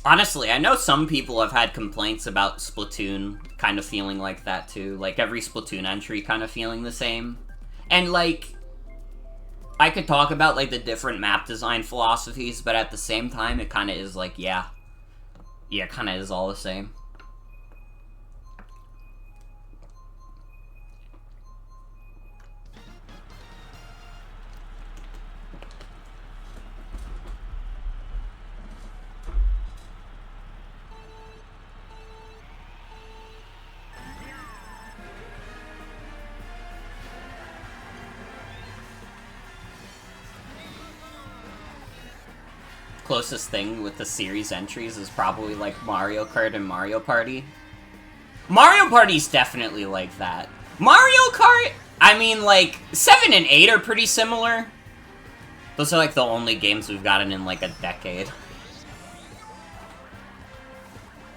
Honestly, I know some people have had complaints about Splatoon kind of feeling like that too. Like, every Splatoon entry kind of feeling the same. And, like, I could talk about, like, the different map design philosophies, but at the same time, it kind of is like, yeah. Yeah, it kind of is all the same. Closest thing with the series entries is probably, like, Mario Kart and Mario Party. Mario Party's definitely like that. Mario Kart, I mean, like, 7 and 8 are pretty similar. Those are, like, the only games we've gotten in, like, a decade.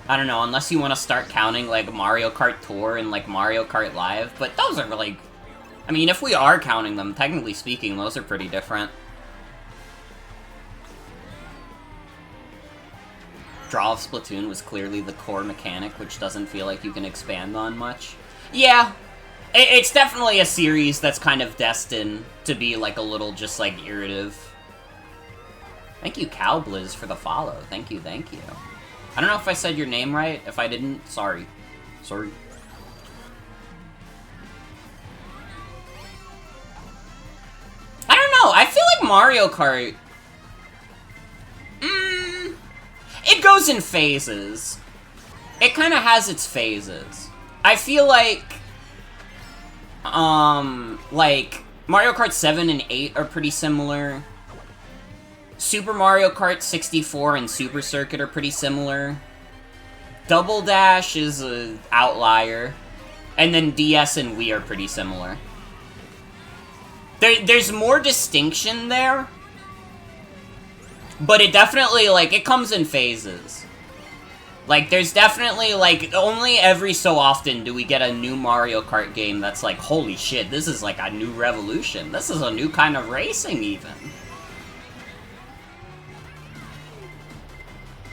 I don't know, unless you want to start counting, like, Mario Kart Tour and, like, Mario Kart Live, but those are, like... I mean, if we are counting them, technically speaking, those are pretty different. Draw of Splatoon was clearly the core mechanic, which doesn't feel like you can expand on much. Yeah, it's definitely a series that's kind of destined to be, like, a little just, like, irritative. Thank you, Cowblizz, for the follow. Thank you, thank you. I don't know if I said your name right. If I didn't, sorry. Sorry. I don't know, I feel like Mario Kart... It goes in phases. It kind of has its phases. I feel like... like, Mario Kart 7 and 8 are pretty similar. Super Mario Kart 64 and Super Circuit are pretty similar. Double Dash is an outlier. And then DS and Wii are pretty similar. There's more distinction there. But it definitely, like, it comes in phases. Like, there's definitely, like, only every so often do we get a new Mario Kart game that's like, holy shit, this is like a new revolution. This is a new kind of racing, even.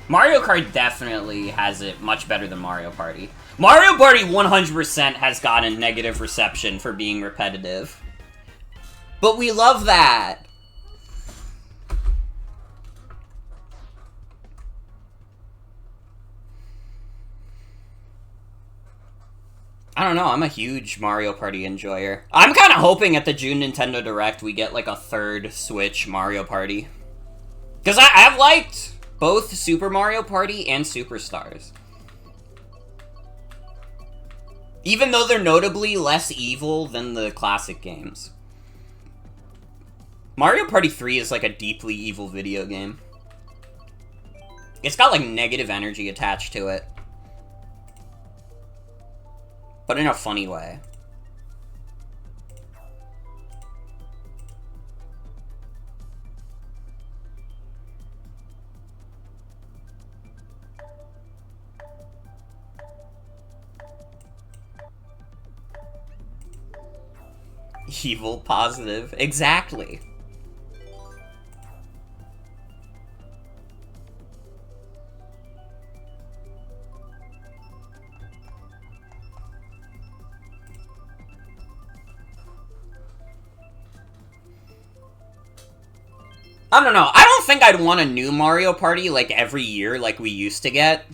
Mario Kart definitely has it much better than Mario Party. Mario Party 100% has gotten negative reception for being repetitive. But we love that! I don't know, I'm a huge Mario Party enjoyer. I'm kind of hoping at the June Nintendo Direct we get, like, a third Switch Mario Party. Because I've liked both Super Mario Party and Superstars. Even though they're notably less evil than the classic games. Mario Party 3 is, like, a deeply evil video game. It's got, like, negative energy attached to it. But in a funny way. Evil positive. Exactly. I don't know. I don't think I'd want a new Mario Party, like, every year like we used to get.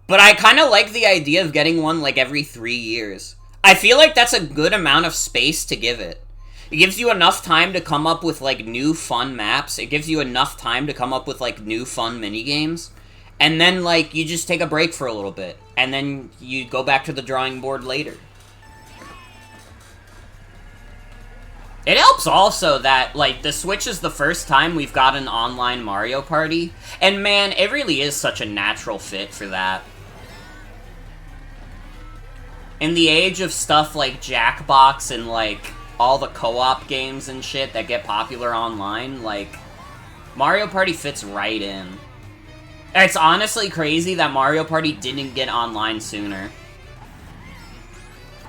But I kind of like the idea of getting one, like, every 3 years. I feel like that's a good amount of space to give it. It gives you enough time to come up with, like, new fun maps. It gives you enough time to come up with, like, new fun minigames. And then, like, you just take a break for a little bit. And then you go back to the drawing board later. It helps also that, like, the Switch is the first time we've got an online Mario Party. And man, it really is such a natural fit for that. In the age of stuff like Jackbox and, like, all the co-op games and shit that get popular online, like, Mario Party fits right in. It's honestly crazy that Mario Party didn't get online sooner.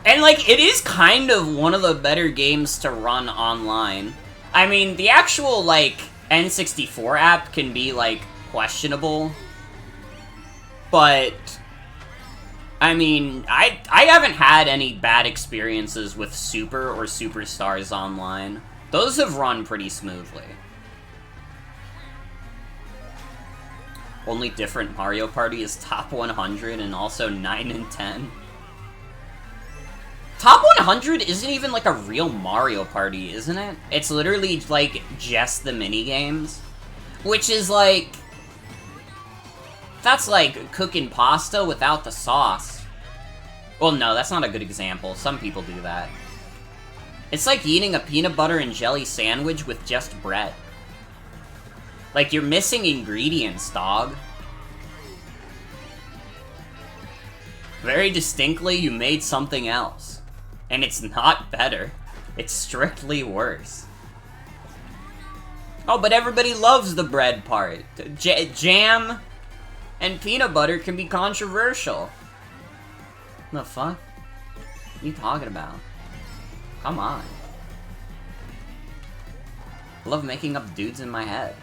And, like, it is kind of one of the better games to run online. I mean, the actual, like, N64 app can be, like, questionable. But, I mean, I haven't had any bad experiences with Super or Superstars Online. Those have run pretty smoothly. Only different Mario Party is Top 100 and also 9 and 10. Top 100 isn't even, like, a real Mario Party, isn't it? It's literally, like, just the minigames. Which is, like... That's like cooking pasta without the sauce. Well, no, that's not a good example. Some people do that. It's like eating a peanut butter and jelly sandwich with just bread. Like, you're missing ingredients, dog. Very distinctly, you made something else. And it's not better. It's strictly worse. Oh, but everybody loves the bread part. Jam and peanut butter can be controversial. The fuck? What are you talking about? Come on. I love making up dudes in my head.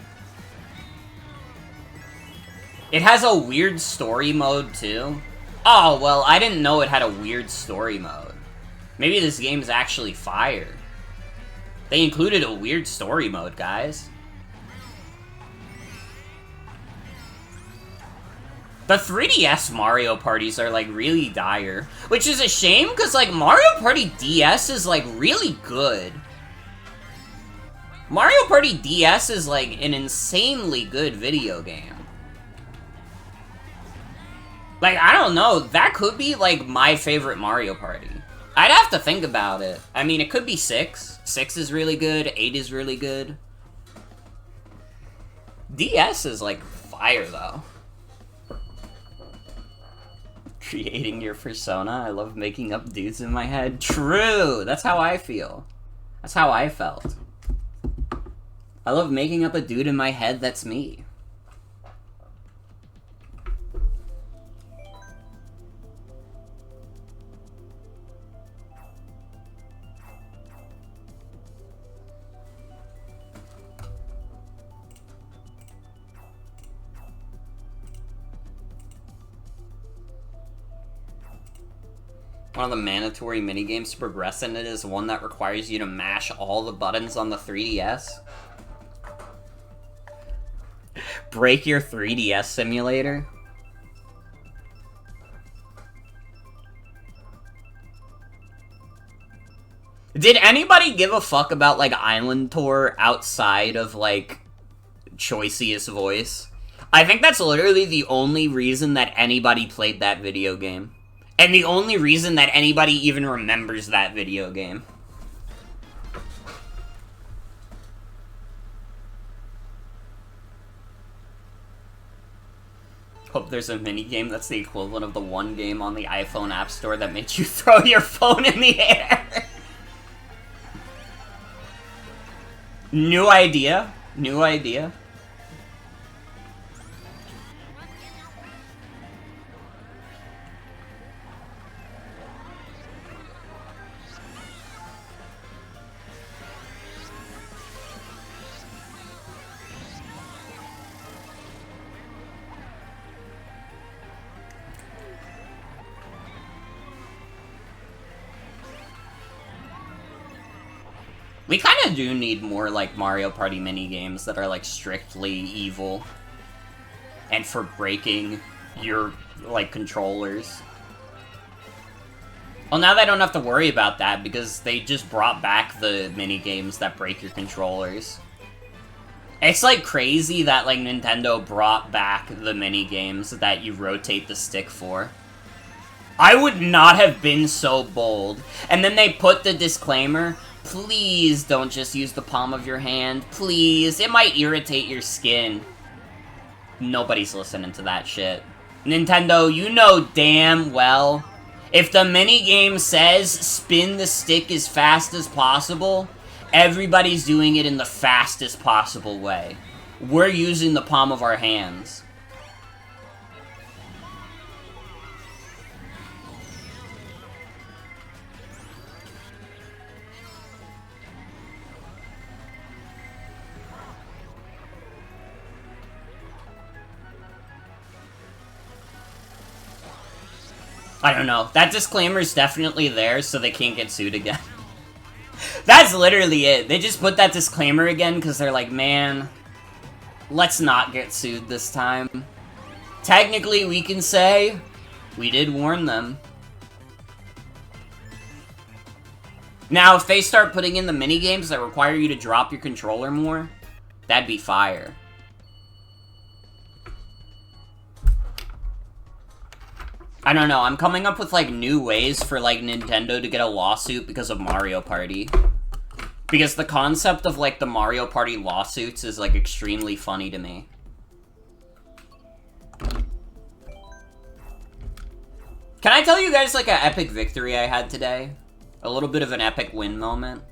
It has a weird story mode, too. Oh, well, I didn't know it had a weird story mode. Maybe this game's actually fire. They included a weird story mode, guys. The 3DS Mario parties are, like, really dire. Which is a shame, because, like, Mario Party DS is, like, really good. Mario Party DS is, like, an insanely good video game. Like, I don't know, that could be, like, my favorite Mario Party. I'd have to think about it. I mean, it could be 6. 6 is really good, 8 is really good. DS is, like, fire, though. Creating your persona. I love making up dudes in my head. True! That's how I feel. That's how I felt. I love making up a dude in my head that's me. One of the mandatory minigames to progress in it is one that requires you to mash all the buttons on the 3DS. Break your 3DS simulator. Did anybody give a fuck about, like, Island Tour outside of, like, Choice's voice? I think that's literally the only reason that anybody played that video game. And the only reason that anybody even remembers that video game. Hope there's a minigame that's the equivalent of the one game on the iPhone App Store that made you throw your phone in the air. New idea. New idea. We kind of do need more, like, Mario Party minigames that are, like, strictly evil. And for breaking your, like, controllers. Well, now they don't have to worry about that, because they just brought back the minigames that break your controllers. It's, like, crazy that, like, Nintendo brought back the minigames that you rotate the stick for. I would not have been so bold. And then they put the disclaimer, please don't just use the palm of your hand. Please, it might irritate your skin. Nobody's listening to that shit. Nintendo, you know damn well, if the minigame says spin the stick as fast as possible, everybody's doing it in the fastest possible way. We're using the palm of our hands. I don't know. That disclaimer is definitely there, so they can't get sued again. That's literally it. They just put that disclaimer again because they're like, man, let's not get sued this time. Technically, we can say we did warn them. Now, if they start putting in the minigames that require you to drop your controller more, that'd be fire. I don't know, I'm coming up with, like, new ways for, like, Nintendo to get a lawsuit because of Mario Party. Because the concept of, like, the Mario Party lawsuits is, like, extremely funny to me. Can I tell you guys, like, an epic victory I had today? A little bit of an epic win moment.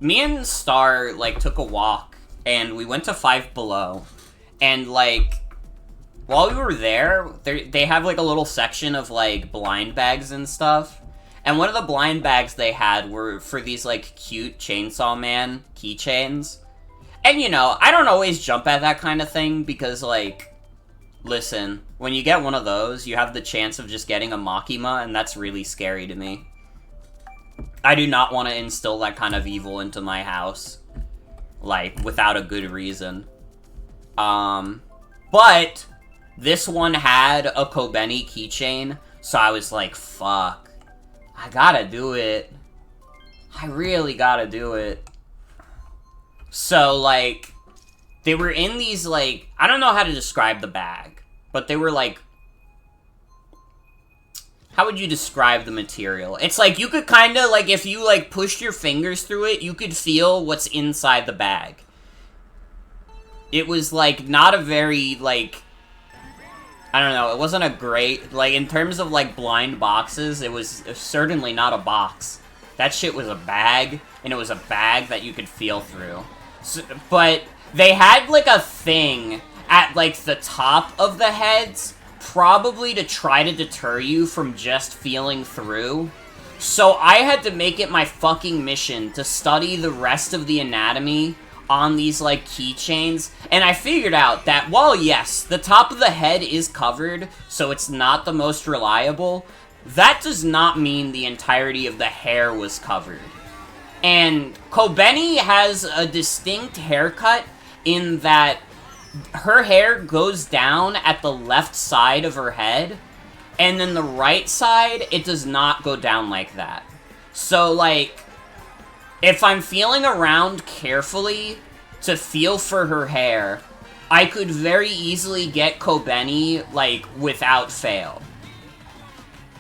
Me and Star, like, took a walk, and we went to Five Below. And, like, while we were there, they have, like, a little section of, like, blind bags and stuff. And one of the blind bags they had were for these, like, cute Chainsaw Man keychains. And, you know, I don't always jump at that kind of thing because, like, listen, when you get one of those, you have the chance of just getting a Makima, and that's really scary to me. I do not want to instill that kind of evil into my house. Like, without a good reason. But this one had a Kobeni keychain, so I was like, fuck. I gotta do it. I really gotta do it. So, like, they were in these, like, I don't know how to describe the bag, but they were, like, how would you describe the material? It's like, you could kind of, like, if you, like, pushed your fingers through it, you could feel what's inside the bag. It was, like, not a very, like, I don't know, it wasn't a great, like, in terms of, like, blind boxes, it was certainly not a box. That shit was a bag, and it was a bag that you could feel through. So, but they had, like, a thing at, like, the top of the heads, probably to try to deter you from just feeling through. So I had to make it my fucking mission to study the rest of the anatomy on these, like, keychains, and I figured out that while, yes, the top of the head is covered, so it's not the most reliable, that does not mean the entirety of the hair was covered. And Kobeni has a distinct haircut in that her hair goes down at the left side of her head, and then the right side, it does not go down like that. So, like, if I'm feeling around carefully to feel for her hair, I could very easily get Kobeni, like, without fail.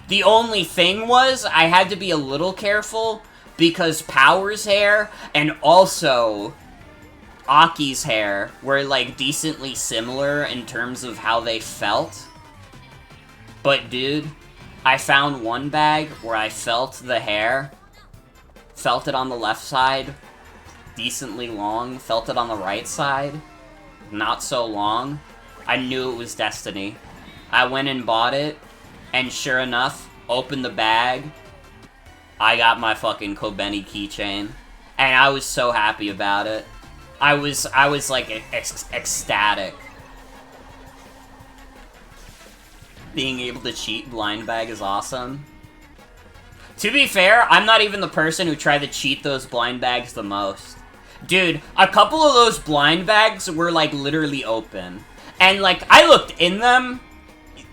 The only thing was, I had to be a little careful, because Power's hair, and also Aki's hair, were, like, decently similar in terms of how they felt. But, dude, I found one bag where I felt the hair, felt it on the left side, decently long, felt it on the right side, not so long. I knew it was destiny. I went and bought it, and sure enough, opened the bag, I got my fucking Kobeni keychain, and I was so happy about it. I was like, ecstatic. Being able to cheat blind bag is awesome. To be fair, I'm not even the person who tried to cheat those blind bags the most. Dude, a couple of those blind bags were, like, literally open. And, like, I looked in them,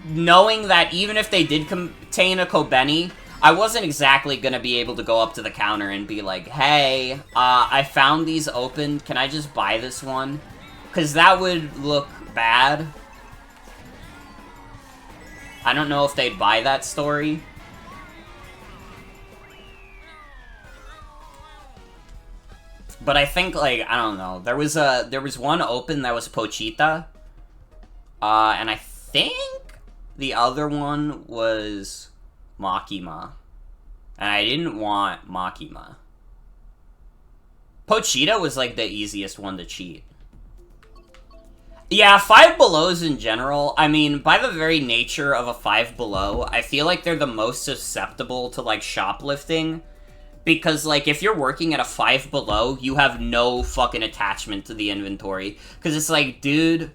knowing that even if they did contain a Kobeni, I wasn't exactly gonna be able to go up to the counter and be like, hey, I found these open, can I just buy this one? Because that would look bad. I don't know if they'd buy that story. But I think, like, I don't know. There was one open that was Pochita. And I think the other one was Makima. And I didn't want Makima. Pochita was, like, the easiest one to cheat. Yeah, Five Belows in general, I mean, by the very nature of a Five Below, I feel like they're the most susceptible to, like, shoplifting. Because, like, if you're working at a Five Below, you have no fucking attachment to the inventory. Because it's like, dude,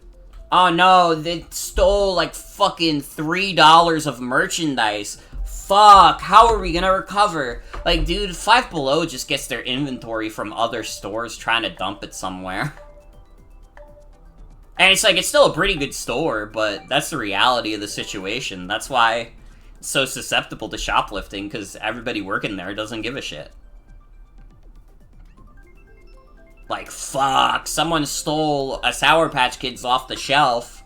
oh no, they stole, like, fucking $3 of merchandise. Fuck, how are we gonna recover? Like, dude, Five Below just gets their inventory from other stores trying to dump it somewhere. And it's like, it's still a pretty good store, but that's the reality of the situation. That's why it's so susceptible to shoplifting, because everybody working there doesn't give a shit. Like, fuck, someone stole a Sour Patch Kids off the shelf.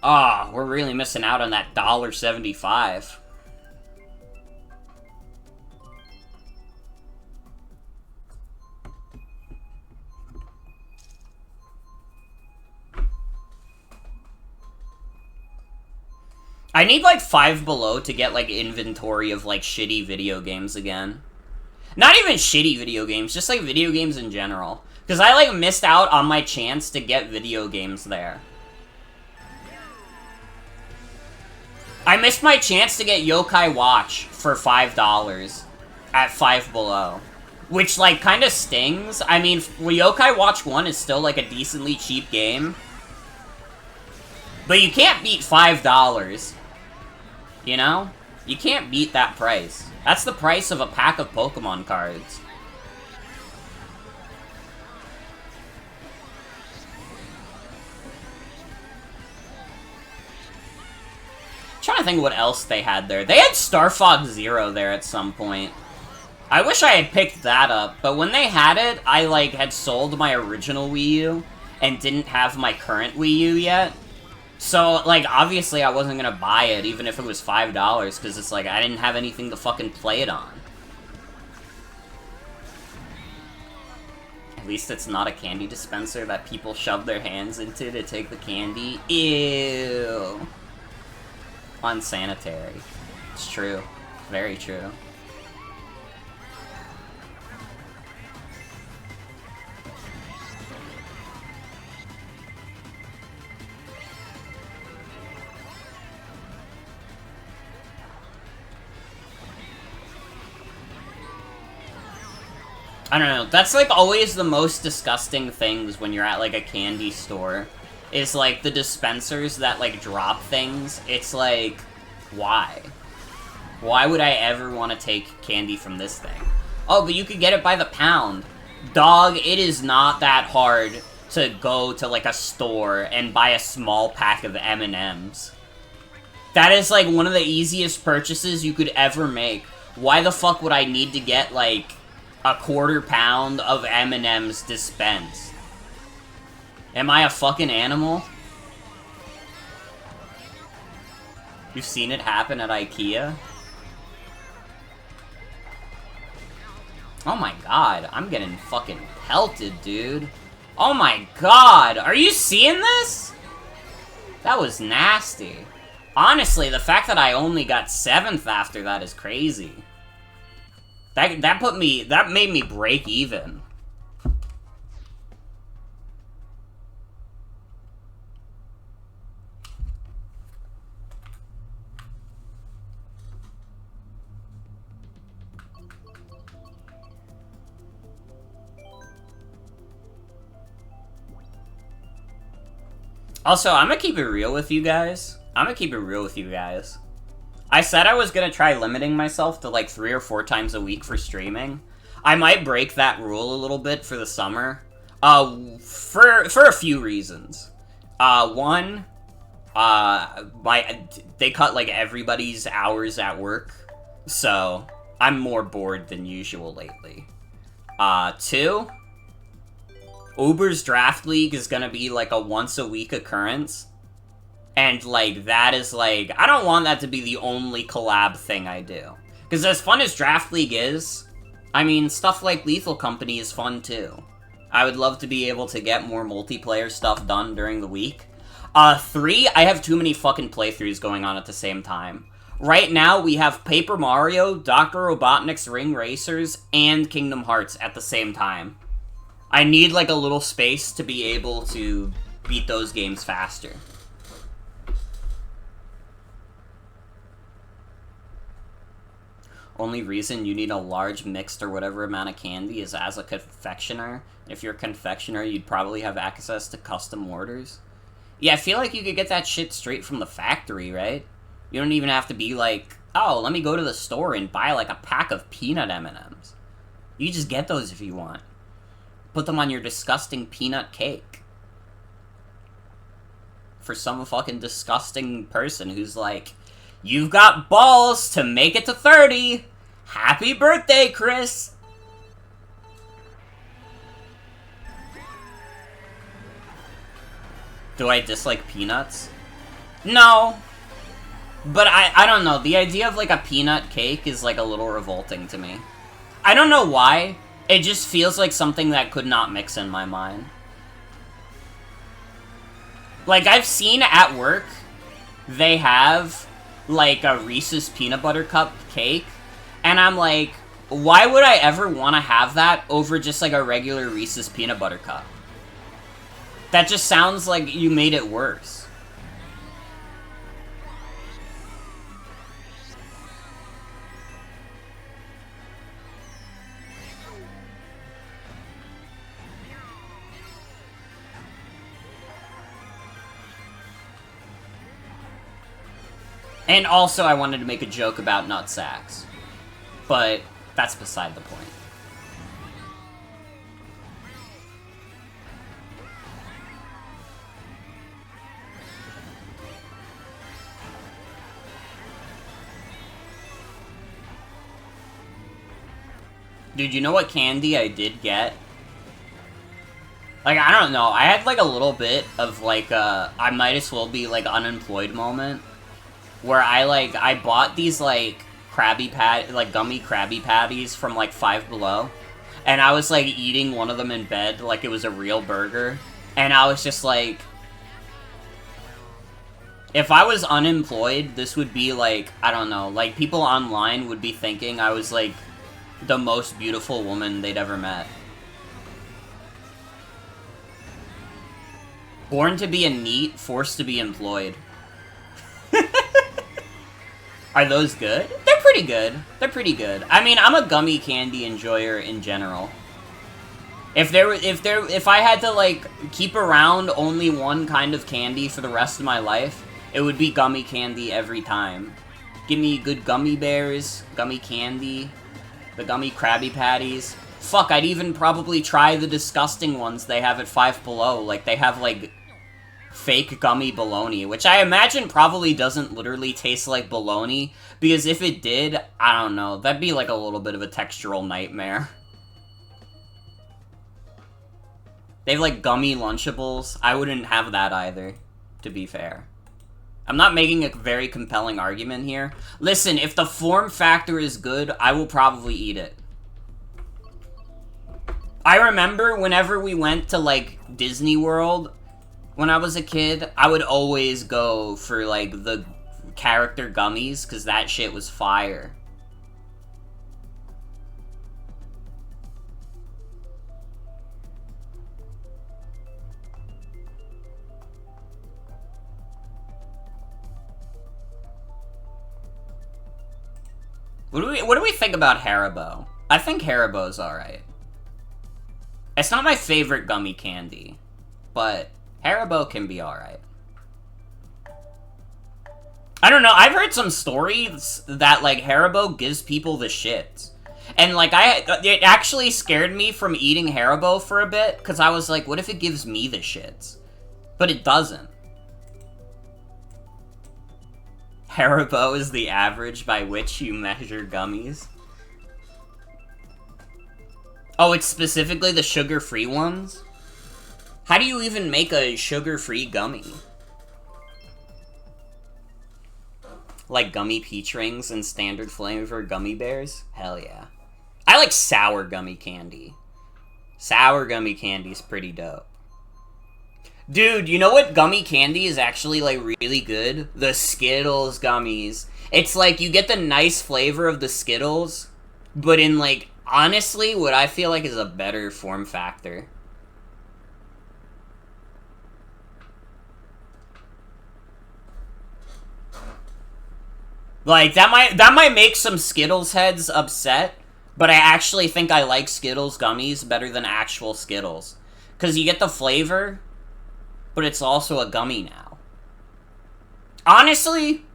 Ah, we're really missing out on that $1.75. I need, like, Five Below to get, like, inventory of, like, shitty video games again. Not even shitty video games, just, like, video games in general. Because I, like, missed out on my chance to get video games there. I missed my chance to get Yokai Watch for $5 at Five Below. Which, like, kind of stings. I mean, Yokai Watch 1 is still, like, a decently cheap game. But you can't beat $5. You know? You can't beat that price. That's the price of a pack of Pokemon cards. I'm trying to think what else they had there. They had Star Fox Zero there at some point. I wish I had picked that up, but when they had it, I, like, had sold my original Wii U and didn't have my current Wii U yet. So, like, obviously I wasn't gonna buy it, even if it was $5, because it's like, I didn't have anything to fucking play it on. At least it's not a candy dispenser that people shove their hands into to take the candy. Ew. Unsanitary. It's true. Very true. I don't know, that's, like, always the most disgusting things when you're at, like, a candy store. Is, like, the dispensers that, like, drop things. It's like, why? Why would I ever want to take candy from this thing? Oh, but you could get it by the pound. Dog, it is not that hard to go to, like, a store and buy a small pack of M&Ms. That is, like, one of the easiest purchases you could ever make. Why the fuck would I need to get, like, a quarter pound of M&Ms dispensed? Am I a fucking animal? You've seen it happen at IKEA? Oh my god, I'm getting fucking pelted, dude. Oh my god, are you seeing this? That was nasty. Honestly, the fact that I only got 7th after that is crazy. That made me break even. Also, I'm gonna keep it real with you guys. I said I was gonna try limiting myself to like 3 or 4 times a week for streaming. I might break that rule a little bit for the summer. For a few reasons. One, they cut like everybody's hours at work, so I'm more bored than usual lately. Two, Uber's Draft League is gonna be like a once a week occurrence. And, like, that is, like, I don't want that to be the only collab thing I do. Because as fun as Draft League is, I mean, stuff like Lethal Company is fun, too. I would love to be able to get more multiplayer stuff done during the week. 3, I have too many fucking playthroughs going on at the same time. Right now, we have Paper Mario, Dr. Robotnik's Ring Racers, and Kingdom Hearts at the same time. I need, like, a little space to be able to beat those games faster. Only reason you need a large mixed or whatever amount of candy is as a confectioner. If you're a confectioner, you'd probably have access to custom orders. Yeah, I feel like you could get that shit straight from the factory, right? You don't even have to be like, oh, let me go to the store and buy like a pack of peanut M&Ms. You just get those if you want. Put them on your disgusting peanut cake. For some fucking disgusting person who's like, you've got balls to make it to 30! Happy birthday, Chris! Do I dislike peanuts? No. But I don't know, the idea of like a peanut cake is like a little revolting to me. I don't know why, it just feels like something that could not mix in my mind. Like, I've seen at work, they have like a Reese's peanut butter cup cake, and I'm like, why would I ever want to have that over just like a regular Reese's peanut butter cup? That just sounds like you made it worse. And also, I wanted to make a joke about nutsacks. But that's beside the point. Dude, you know what candy I did get? Like, I don't know. I had, like, a little bit of, like, I might as well be, like, unemployed moment. Where I bought these, like, gummy Krabby Patties from, like, Five Below. And I was, like, eating one of them in bed like it was a real burger. And I was just like, if I was unemployed, this would be, like, I don't know, like, people online would be thinking I was, like, the most beautiful woman they'd ever met. Born to be a NEET, forced to be employed. Are those good? They're pretty good. They're pretty good. I mean, I'm a gummy candy enjoyer in general. If I had to, like, keep around only one kind of candy for the rest of my life, it would be gummy candy every time. Give me good gummy bears, gummy candy, the gummy Krabby Patties. Fuck, I'd even probably try the disgusting ones they have at Five Below. Like, they have, like, fake gummy bologna, which I imagine probably doesn't literally taste like bologna, because if it did, I don't know, that'd be like a little bit of a textural nightmare. They have like gummy Lunchables. I wouldn't have that either, to be fair. I'm not making a very compelling argument here. Listen, if the form factor is good, I will probably eat it. I remember whenever we went to like Disney World, when I was a kid, I would always go for, like, the character gummies, because that shit was fire. What do we think about Haribo? I think Haribo's alright. It's not my favorite gummy candy, but Haribo can be alright. I don't know, I've heard some stories that, like, Haribo gives people the shits. And, like, it actually scared me from eating Haribo for a bit, because I was like, what if it gives me the shits? But it doesn't. Haribo is the average by which you measure gummies. Oh, it's specifically the sugar-free ones? How do you even make a sugar-free gummy? Like gummy peach rings and standard flavor gummy bears? Hell yeah. I like sour gummy candy. Sour gummy candy's pretty dope. Dude, you know what gummy candy is actually, like, really good? The Skittles gummies. It's like, you get the nice flavor of the Skittles, but in, like, honestly, what I feel like is a better form factor. Like, that might make some Skittles heads upset, but I actually think I like Skittles gummies better than actual Skittles. Because you get the flavor, but it's also a gummy now. Honestly,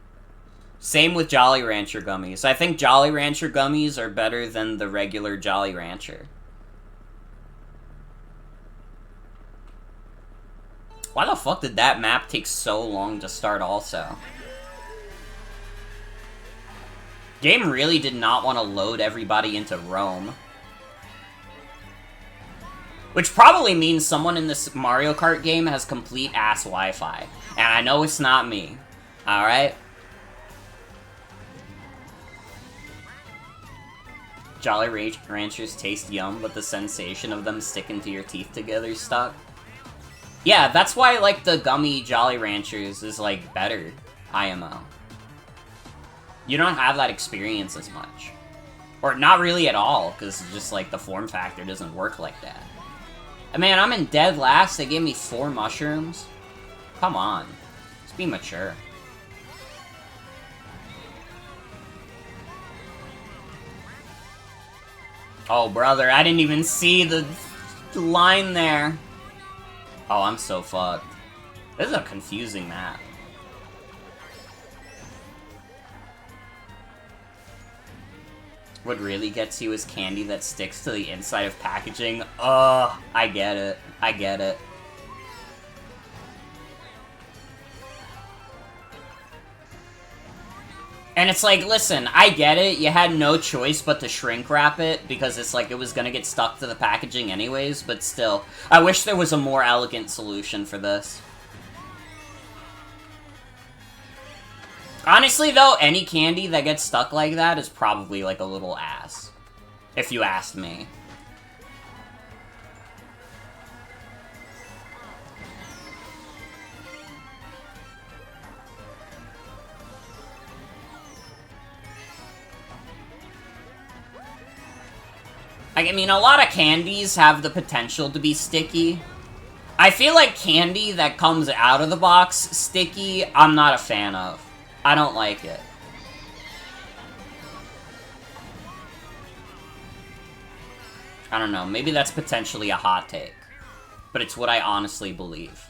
same with Jolly Rancher gummies. I think Jolly Rancher gummies are better than the regular Jolly Rancher. Why the fuck did that map take so long to start also? Game really did not want to load everybody into Rome. Which probably means someone in this Mario Kart game has complete ass Wi-Fi. And I know it's not me. Alright? Jolly Ranchers taste yum, but the sensation of them sticking to your teeth together stuck. Yeah, that's why, like, the gummy Jolly Ranchers is, like, better. IMO. You don't have that experience as much. Or not really at all, because just, like, the form factor doesn't work like that. And man, I'm in dead last, they gave me 4 mushrooms? Come on. Let's be mature. Oh, brother, I didn't even see the line there. Oh, I'm so fucked. This is a confusing map. What really gets you is candy that sticks to the inside of packaging. Ugh, I get it. I get it. And it's like, listen, I get it. You had no choice but to shrink wrap it because it's like it was gonna get stuck to the packaging anyways, but still. I wish there was a more elegant solution for this. Honestly, though, any candy that gets stuck like that is probably, like, a little ass. If you asked me. I mean, a lot of candies have the potential to be sticky. I feel like candy that comes out of the box sticky, I'm not a fan of. I don't like it. I don't know, maybe that's potentially a hot take. But it's what I honestly believe.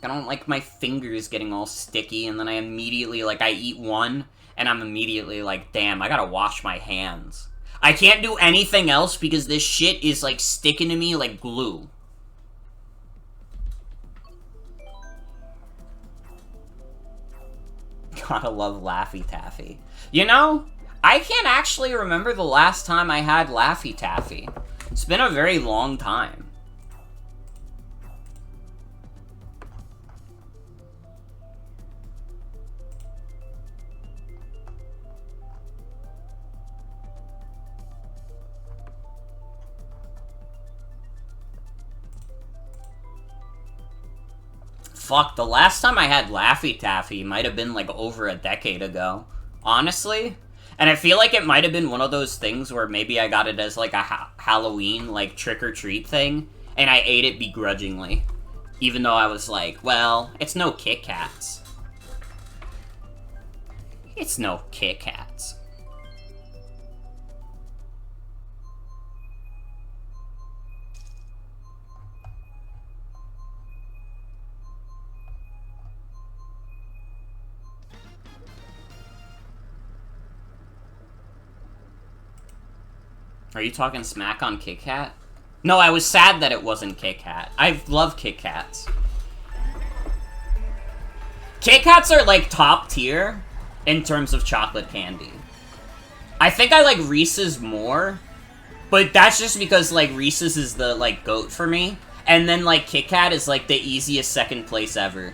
I don't like my fingers getting all sticky, and then I immediately, like, I eat one, and I'm immediately like, damn, I gotta wash my hands. I can't do anything else because this shit is, like, sticking to me like glue. Gotta love Laffy Taffy. You know, I can't actually remember the last time I had Laffy Taffy. It's been a very long time. Fuck, the last time I had Laffy Taffy might have been, like, over a decade ago. Honestly. And I feel like it might have been one of those things where maybe I got it as, like, a Halloween, like, trick-or-treat thing, and I ate it begrudgingly. Even though I was like, well, it's no Kit Kats. It's no Kit Kats. Are you talking smack on Kit Kat? No, I was sad that it wasn't Kit Kat. I love Kit Kats. Kit Kats are, like, top tier in terms of chocolate candy. I think I like Reese's more, but that's just because, like, Reese's is the, like, GOAT for me. And then, like, Kit Kat is, like, the easiest second place ever.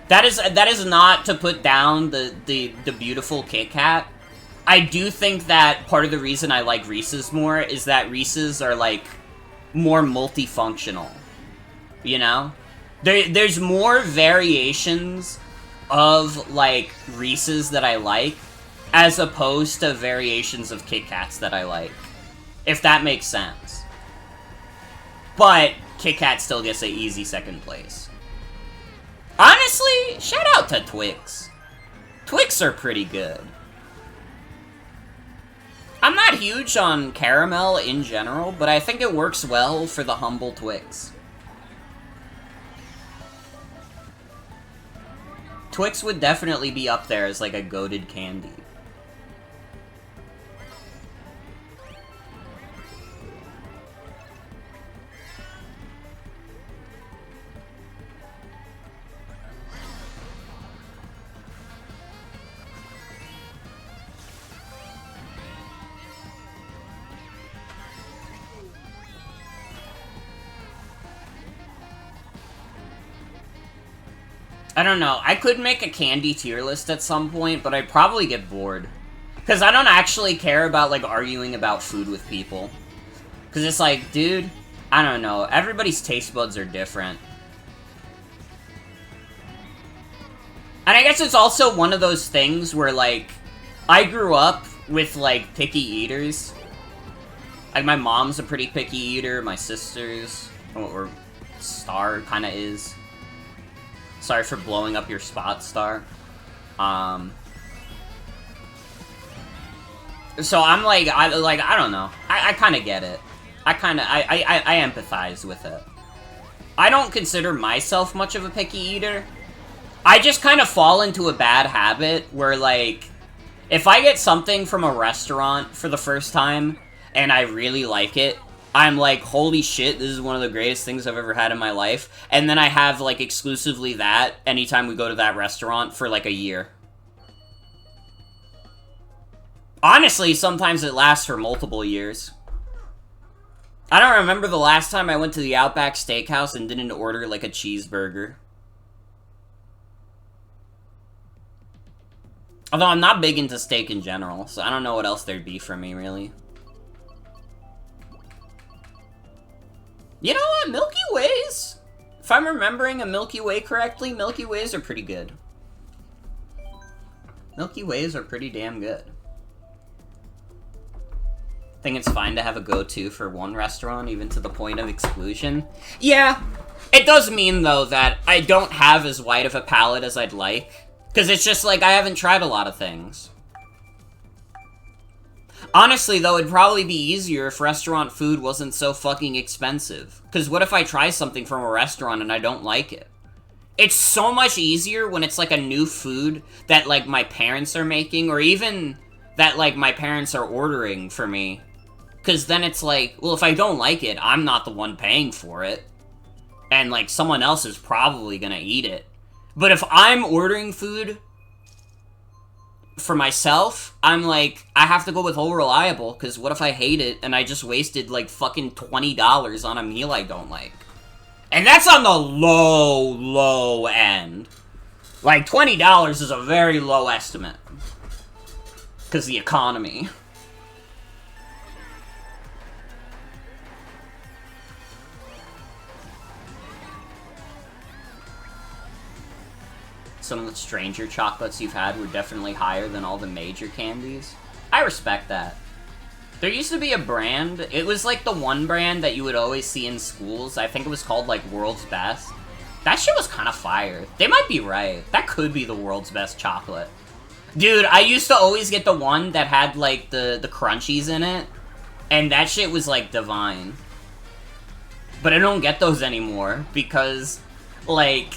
That is not to put down the beautiful Kit Kat. I do think that part of the reason I like Reese's more is that Reese's are, like, more multifunctional. You know? There's more variations of, like, Reese's that I like, as opposed to variations of Kit Kats that I like. If that makes sense. But Kit Kat still gets an easy second place. Honestly, shout out to Twix. Twix are pretty good. I'm not huge on caramel in general, but I think it works well for the humble Twix. Twix would definitely be up there as, like, a goated candy. I don't know. I could make a candy tier list at some point, but I'd probably get bored. Because I don't actually care about, like, arguing about food with people. Because it's like, dude, I don't know. Everybody's taste buds are different. And I guess it's also one of those things where, like, I grew up with, like, picky eaters. Like, my mom's a pretty picky eater. My sister's, or Star kind of is. Sorry for blowing up your spot, Star. So I'm like, I don't know. I kind of get it. I empathize with it. I don't consider myself much of a picky eater. I just kind of fall into a bad habit where, like, if I get something from a restaurant for the first time and I really like it, I'm like, holy shit, this is one of the greatest things I've ever had in my life. And then I have, like, exclusively that anytime we go to that restaurant for, like, a year. Honestly, sometimes it lasts for multiple years. I don't remember the last time I went to the Outback Steakhouse and didn't order, like, a cheeseburger. Although I'm not big into steak in general, so I don't know what else there'd be for me, really. You know what? Milky Ways? If I'm remembering a Milky Way correctly, Milky Ways are pretty good. Milky Ways are pretty damn good. Think it's fine to have a go-to for one restaurant, even to the point of exclusion? Yeah. It does mean, though, that I don't have as wide of a palate as I'd like. Because it's just like, I haven't tried a lot of things. Honestly, though, it'd probably be easier if restaurant food wasn't so fucking expensive. Because what if I try something from a restaurant and I don't like it? It's so much easier when it's, like, a new food that, like, my parents are making, or even that, like, my parents are ordering for me. Because then it's like, well, if I don't like it, I'm not the one paying for it. And, like, someone else is probably gonna eat it. But if I'm ordering food for myself, I'm like, I have to go with Whole Reliable, because what if I hate it and I just wasted, like, fucking $20 on a meal I don't like? And that's on the low end. Like, $20 is a very low estimate. Because the economy. Some of the stranger chocolates you've had were definitely higher than all the major candies. I respect that. There used to be a brand, it was like the one brand that you would always see in schools. I think it was called, like, World's Best. That shit was kind of fire. They might be right. That could be the world's best chocolate. Dude, I used to always get the one that had, like, the crunchies in it. And that shit was, like, divine. But I don't get those anymore because, like,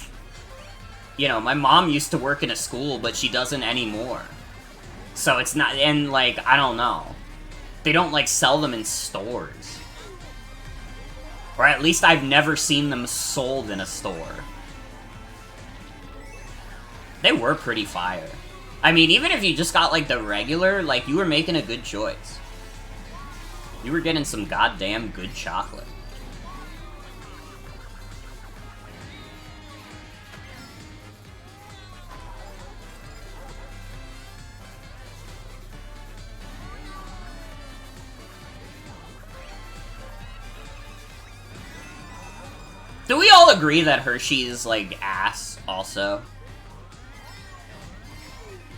you know, my mom used to work in a school, but she doesn't anymore. So it's not, and, like, I don't know. They don't, like, sell them in stores. Or at least I've never seen them sold in a store. They were pretty fire. I mean, even if you just got, like, the regular, like, you were making a good choice. You were getting some goddamn good chocolate. Do we all agree that Hershey is, like, ass, also?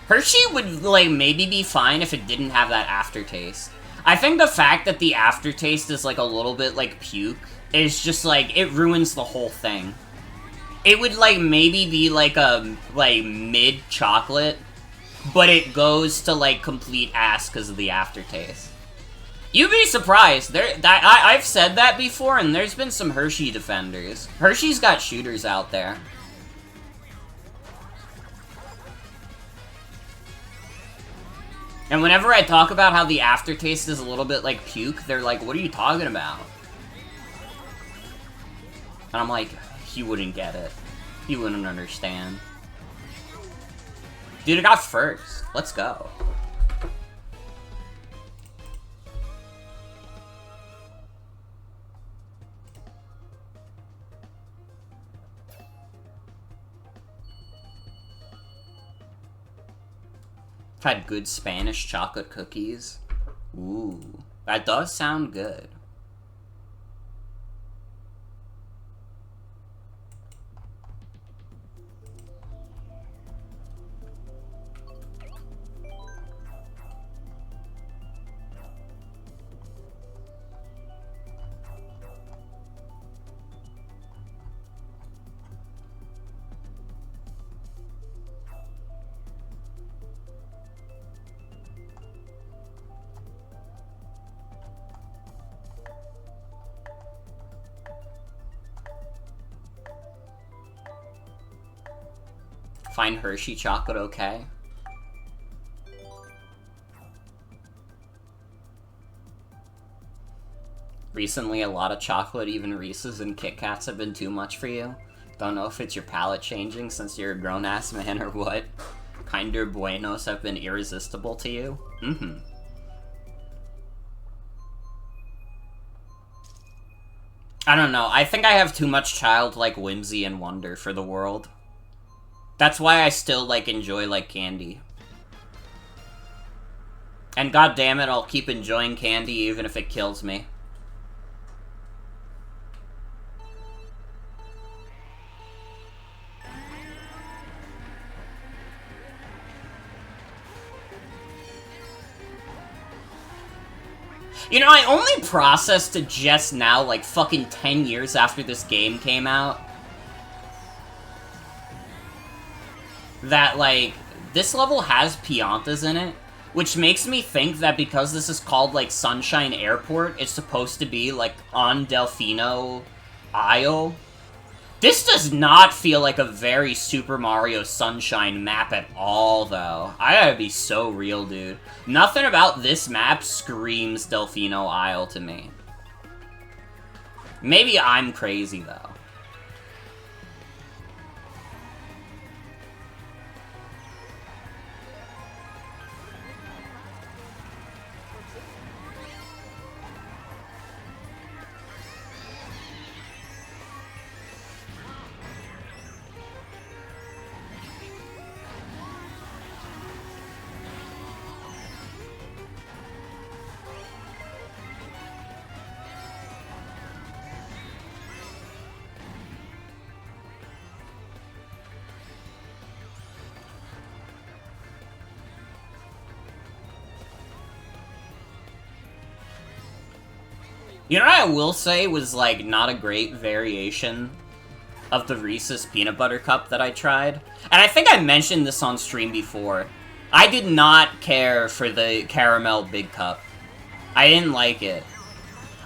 Hershey would, like, maybe be fine if it didn't have that aftertaste. I think the fact that the aftertaste is, like, a little bit like puke is just, like, it ruins the whole thing. It would, like, maybe be, like, a, like, mid-chocolate, but it goes to, like, complete ass because of the aftertaste. You'd be surprised. I've said that before, and there's been some Hershey defenders. Hershey's got shooters out there. And whenever I talk about how the aftertaste is a little bit like puke, they're like, what are you talking about? And I'm like, he wouldn't get it. He wouldn't understand. Dude, I got first. Let's go. Had good Spanish chocolate cookies. Ooh, that does sound good. Find Hershey chocolate okay? Recently, a lot of chocolate, even Reese's and Kit Kats have been too much for you. Don't know if it's your palate changing since you're a grown-ass man or what. Kinder Buenos have been irresistible to you? Mm-hmm. I don't know. I think I have too much childlike whimsy and wonder for the world. That's why I still, like, enjoy, like, candy. And goddammit, I'll keep enjoying candy even if it kills me. You know, I only processed it just now, like, fucking 10 years after this game came out. That, like, this level has Piantas in it, which makes me think that because this is called, like, Sunshine Airport, it's supposed to be, like, on Delfino Isle. This does not feel like a very Super Mario Sunshine map at all, though. I gotta be so real, dude. Nothing about this map screams Delfino Isle to me. Maybe I'm crazy, though. You know what I will say was, like, not a great variation of the Reese's Peanut Butter Cup that I tried? And I think I mentioned this on stream before. I did not care for the Caramel Big Cup. I didn't like it.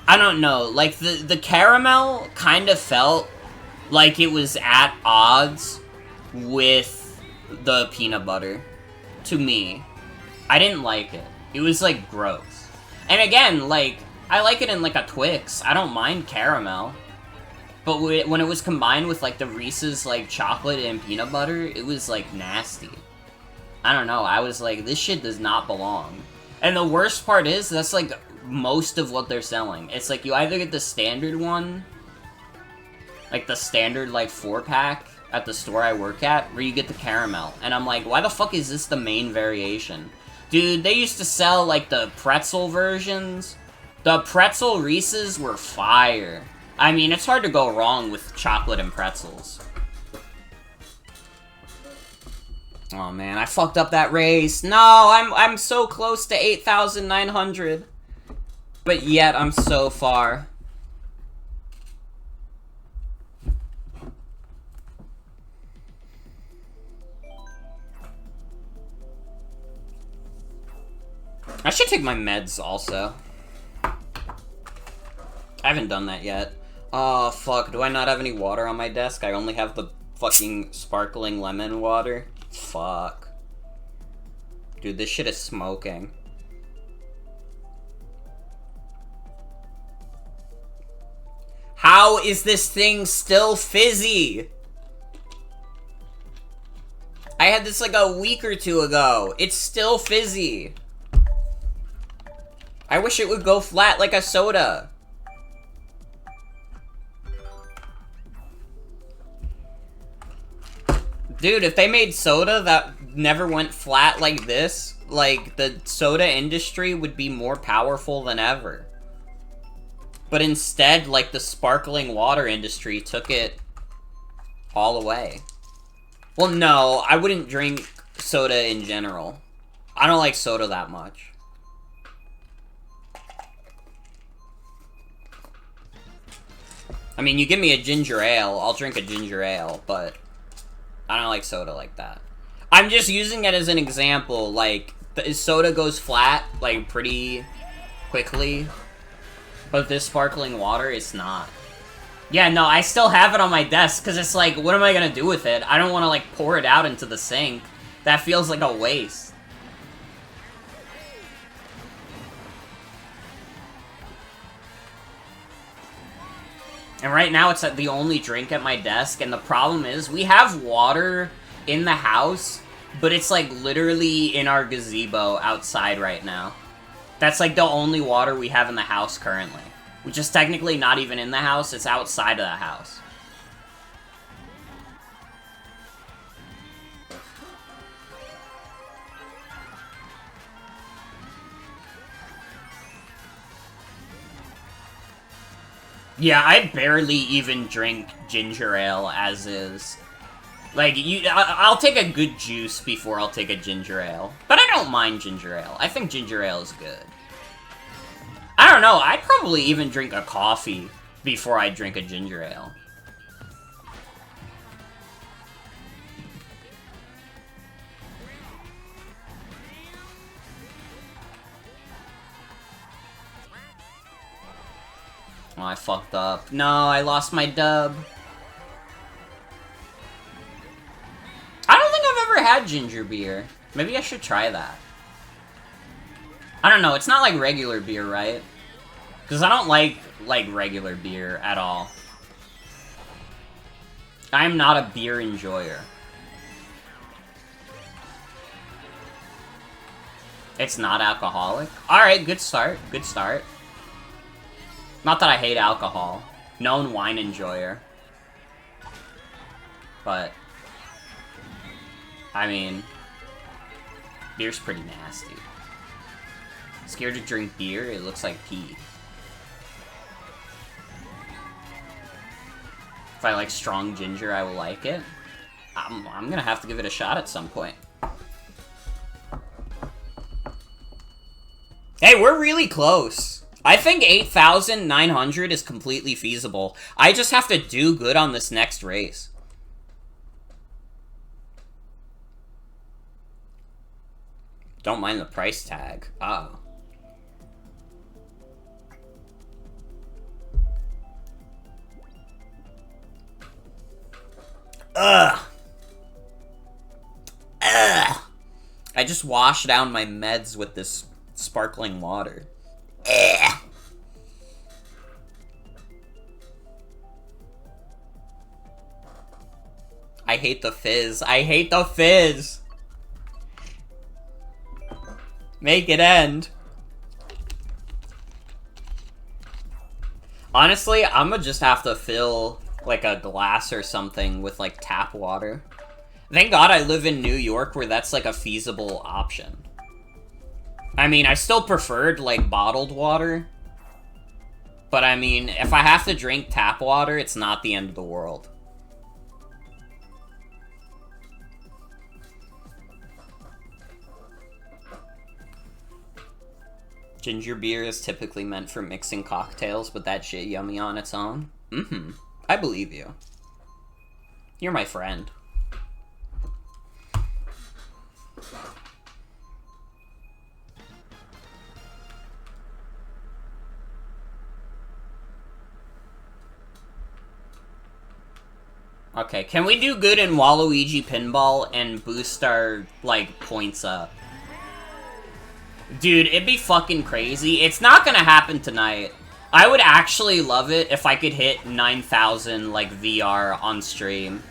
I don't know, like, the caramel kind of felt like it was at odds with the peanut butter, to me. I didn't like it. It was, like, gross. And again, like, I like it in, like, a Twix. I don't mind caramel. But when it was combined with, like, the Reese's, like, chocolate and peanut butter, it was, like, nasty. I don't know, I was like, this shit does not belong. And the worst part is, that's, like, most of what they're selling. It's like, you either get the standard one, like, the standard, like, 4-pack at the store I work at, or you get the caramel. And I'm like, why the fuck is this the main variation? Dude, they used to sell, like, the pretzel versions. The pretzel Reese's were fire. I mean, it's hard to go wrong with chocolate and pretzels. Oh man, I fucked up that race. No, I'm so close to 8,900. But yet, I'm so far. I should take my meds also. I haven't done that yet. Oh, fuck. Do I not have any water on my desk? I only have the fucking sparkling lemon water. Fuck. Dude, this shit is smoking. How is this thing still fizzy? I had this like a week or two ago. It's still fizzy. I wish it would go flat like a soda. Dude, if they made soda that never went flat like this, like, the soda industry would be more powerful than ever. But instead, like, the sparkling water industry took it all away. Well, no, I wouldn't drink soda in general. I don't like soda that much. I mean, you give me a ginger ale, I'll drink a ginger ale, but I don't like soda like that. I'm just using it as an example, like, the soda goes flat, like, pretty quickly, but this sparkling water, it's not. Yeah, no, I still have it on my desk, because it's like, what am I gonna do with it? I don't want to, like, pour it out into the sink. That feels like a waste. And right now, it's the only drink at my desk, and the problem is, we have water in the house, but it's, like, literally in our gazebo outside right now. That's, like, the only water we have in the house currently. Which is technically not even in the house, it's outside of the house. Yeah, I barely even drink ginger ale as is. Like, I'll take a good juice before I'll take a ginger ale. But I don't mind ginger ale. I think ginger ale is good. I don't know, I'd probably even drink a coffee before I drink a ginger ale. Oh, I fucked up. No, I lost my dub. I don't think I've ever had ginger beer. Maybe I should try that. I don't know, it's not like regular beer, right? Because I don't like regular beer at all. I'm not a beer enjoyer. It's not alcoholic? Alright, good start, good start. Not that I hate alcohol. Known wine enjoyer. But, I mean, beer's pretty nasty. Scared to drink beer? It looks like pee. If I like strong ginger, I will like it. I'm gonna have to give it a shot at some point. Hey, we're really close. I think 8,900 is completely feasible. I just have to do good on this next race. Don't mind the price tag. Oh. Ugh. Ugh. I just washed down my meds with this sparkling water. hate the fizz. I hate the fizz. Make it end. Honestly, I'm gonna just have to fill, like, a glass or something with, like, tap water. Thank God I live in New York where that's, like, a feasible option. I mean, I still preferred, like, bottled water. But, I mean, if I have to drink tap water, it's not the end of the world. Ginger beer is typically meant for mixing cocktails, but that shit yummy on its own. Mm-hmm. I believe you. You're my friend. Okay, can we do good in Waluigi Pinball and boost our, like, points up? Dude, it'd be fucking crazy. It's not gonna happen tonight. I would actually love it if I could hit 9,000, like, VR on stream.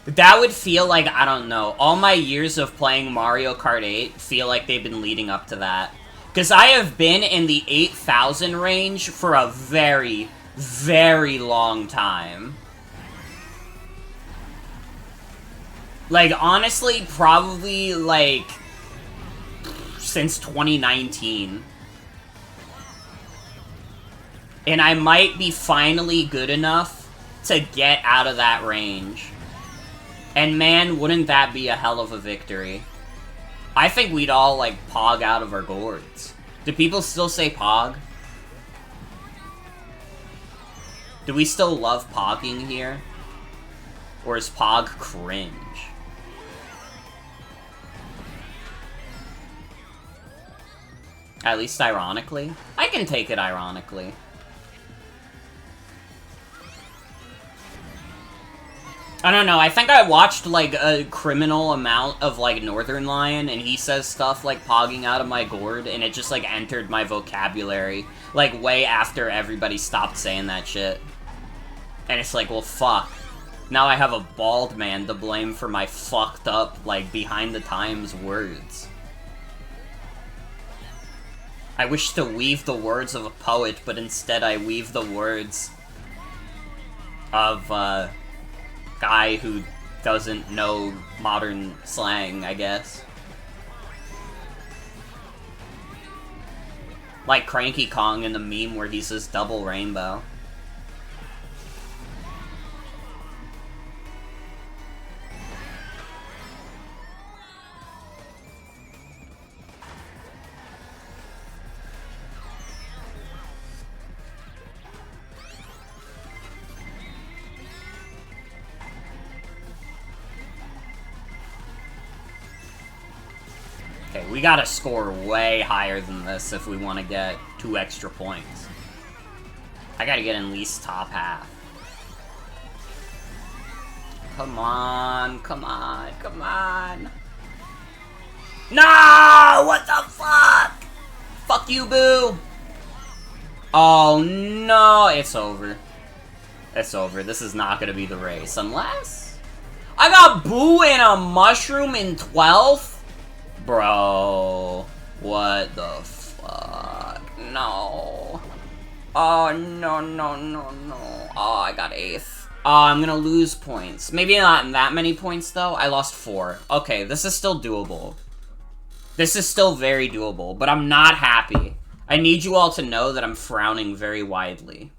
That would feel like, I don't know, all my years of playing Mario Kart 8 feel like they've been leading up to that. Because I have been in the 8,000 range for a very, very long time. Like, honestly, probably, like, since 2019. And I might be finally good enough to get out of that range. And man, wouldn't that be a hell of a victory. I think we'd all, like, pog out of our gourds. Do people still say pog? Do we still love pogging here? Or is pog cringe? At least ironically. I can take it ironically. I don't know, I think I watched, like, a criminal amount of, like, Northern Lion, and he says stuff like pogging out of my gourd, and it just, like, entered my vocabulary, like, way after everybody stopped saying that shit. And it's like, well, fuck. Now I have a bald man to blame for my fucked up, like, behind-the-times words. I wish to weave the words of a poet, but instead I weave the words of a guy who doesn't know modern slang, I guess. Like Cranky Kong in the meme where he says double rainbow. Okay, we gotta score way higher than this if we want to get 2 extra points. I gotta get in least top half. Come on, come on, come on. No! What the fuck? Fuck you, boo! Oh, no. It's over. It's over. This is not gonna be the race. Unless... I got Boo and a mushroom in 12th? Bro, what the fuck? No. Oh, no, no, no, no. Oh, I got 8th. Oh, I'm gonna lose points. Maybe not that many points, though. I lost 4. Okay, this is still doable. This is still very doable, but I'm not happy. I need you all to know that I'm frowning very widely.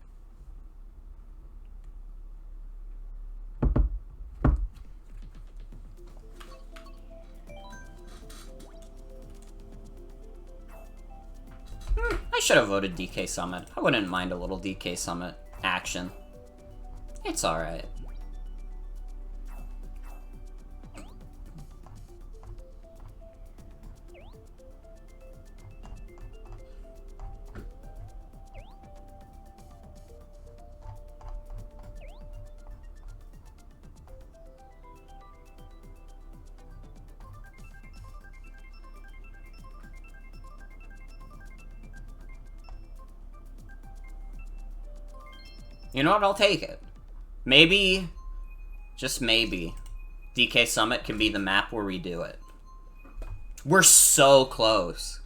I should have voted DK Summit. I wouldn't mind a little DK Summit action. It's alright. You know what? I'll take it. Maybe Just maybe. DK Summit can be the map where we do it. We're so close.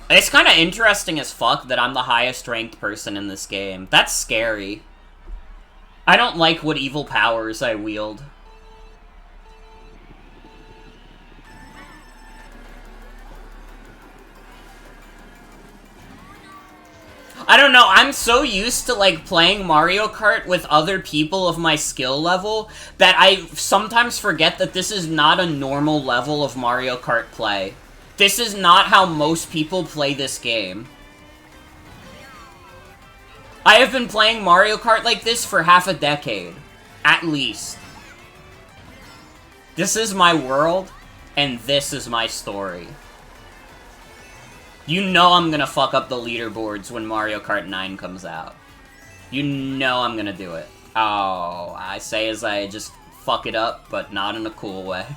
It's kind of interesting as fuck that I'm the highest ranked person in this game. That's scary. I don't like what evil powers I wield. I don't know, I'm so used to, like, playing Mario Kart with other people of my skill level that I sometimes forget that this is not a normal level of Mario Kart play. This is not how most people play this game. I have been playing Mario Kart like this for half a decade. At least. This is my world, and this is my story. You know I'm gonna fuck up the leaderboards when Mario Kart 9 comes out. You know I'm gonna do it. Oh, I say as I just fuck it up, but not in a cool way.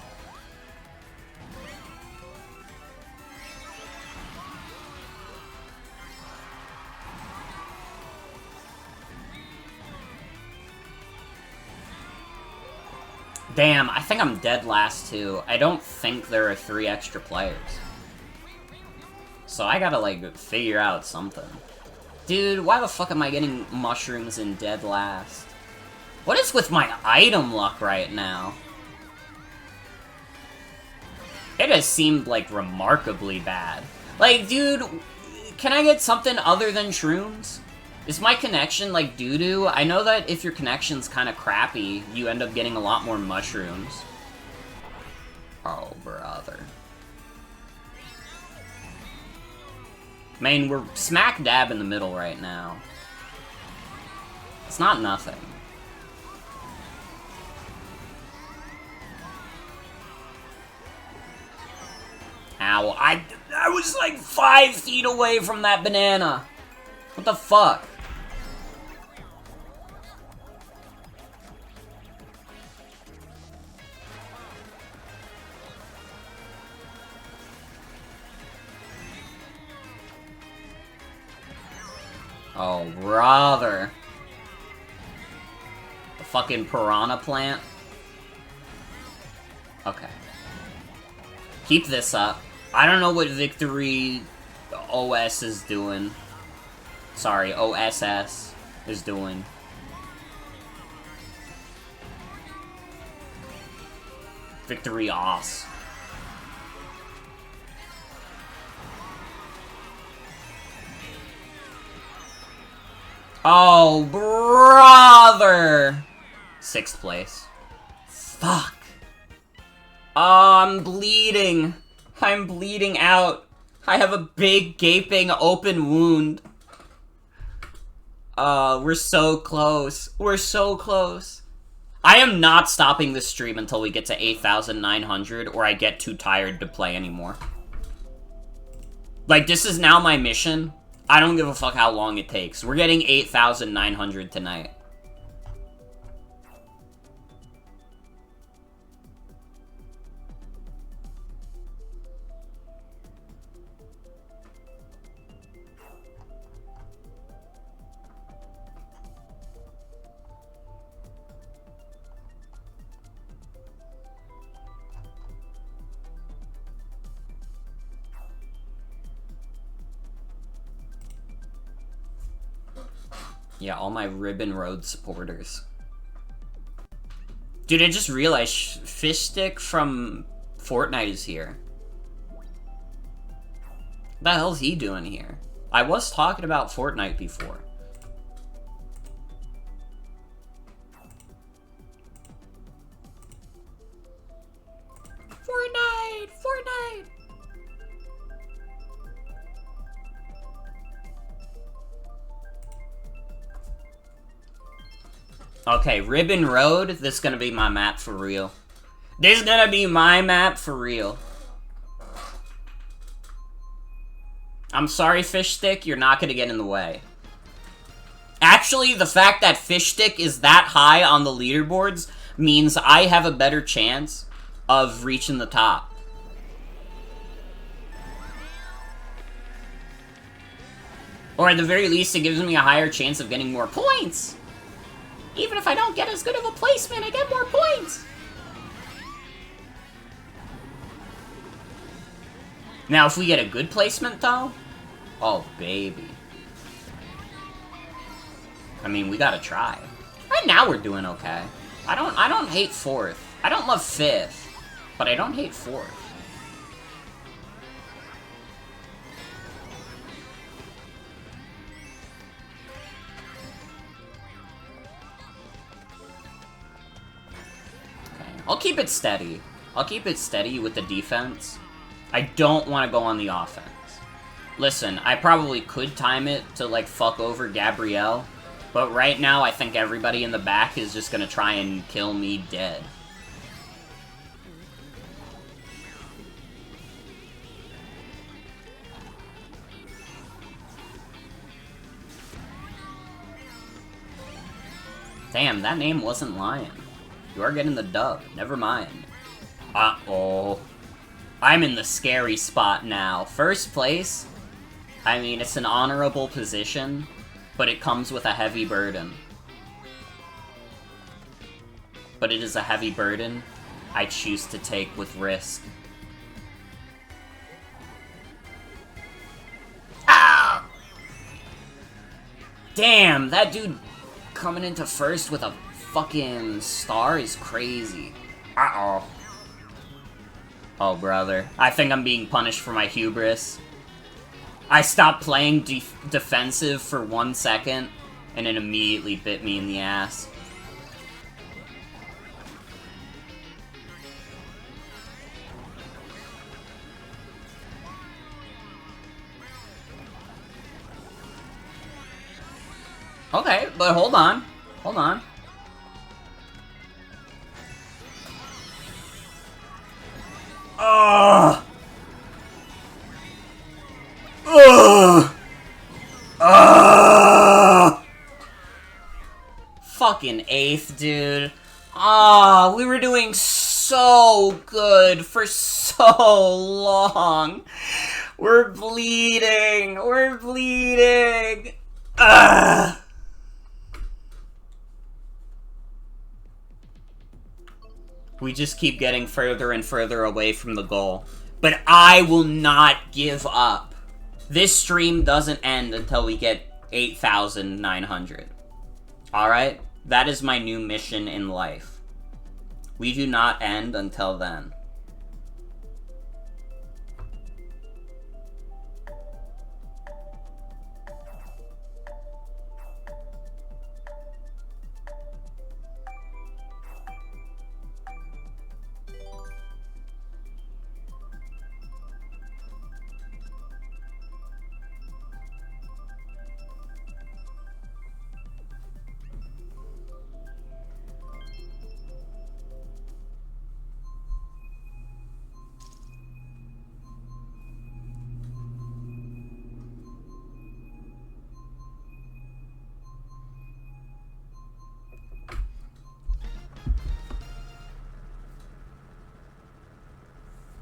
Damn, I think I'm dead last too. I don't think there are 3 extra players. So I gotta, like, figure out something. Dude, why the fuck am I getting mushrooms in dead last? What is with my item luck right now? It has seemed, like, remarkably bad. Like, dude, can I get something other than shrooms? Is my connection, like, doo-doo? I know that if your connection's kinda crappy, you end up getting a lot more mushrooms. Oh, brother. Man, we're smack dab in the middle right now. It's not nothing. Ow, I was like 5 feet away from that banana. What the fuck? Oh, brother. The fucking piranha plant? Okay. Keep this up. I don't know what Victory OS is doing. Sorry, OSS is doing. Victory OS. Oh, brother! 6th place. Fuck. Oh, I'm bleeding. I'm bleeding out. I have a big, gaping, open wound. We're so close. We're so close. I am not stopping this stream until we get to 8,900, or I get too tired to play anymore. Like, this is now my mission. I don't give a fuck how long it takes. We're getting 8,900 tonight. Yeah, all my Ribbon Road supporters. Dude, I just realized Fishstick from Fortnite is here. What the hell's he doing here? I was talking about Fortnite before. Fortnite! Fortnite! Okay, Ribbon Road, this is gonna be my map for real. This is gonna be my map for real. I'm sorry, Fishstick, you're not gonna get in the way. Actually, the fact that Fishstick is that high on the leaderboards means I have a better chance of reaching the top. Or at the very least, it gives me a higher chance of getting more points. Even if I don't get as good of a placement, I get more points! Now, if we get a good placement, though... Oh, baby. I mean, we gotta try. Right now, we're doing okay. I don't hate 4th. I don't love 5th. But I don't hate 4th. I'll keep it steady. I'll keep it steady with the defense. I don't want to go on the offense. Listen, I probably could time it to, like, fuck over Gabrielle, but right now I think everybody in the back is just gonna try and kill me dead. Damn, that name wasn't lying. You are getting the dub. Never mind. Uh-oh. I'm in the scary spot now. First place? I mean, it's an honorable position, but it comes with a heavy burden. But it is a heavy burden I choose to take with risk. Ah! Damn, that dude coming into first with a fucking star is crazy. Uh-oh. Oh, brother. I think I'm being punished for my hubris. I stopped playing defensive for 1 second, and it immediately bit me in the ass. Okay, but hold on. Hold on. Ugh! Ugh! Ugh! Fucking 8th, dude. Ah, we were doing so good for so long. We're bleeding. We're bleeding. Ugh! We just keep getting further and further away from the goal. But I will not give up. This stream doesn't end until we get 8,900. Alright? That is my new mission in life. We do not end until then.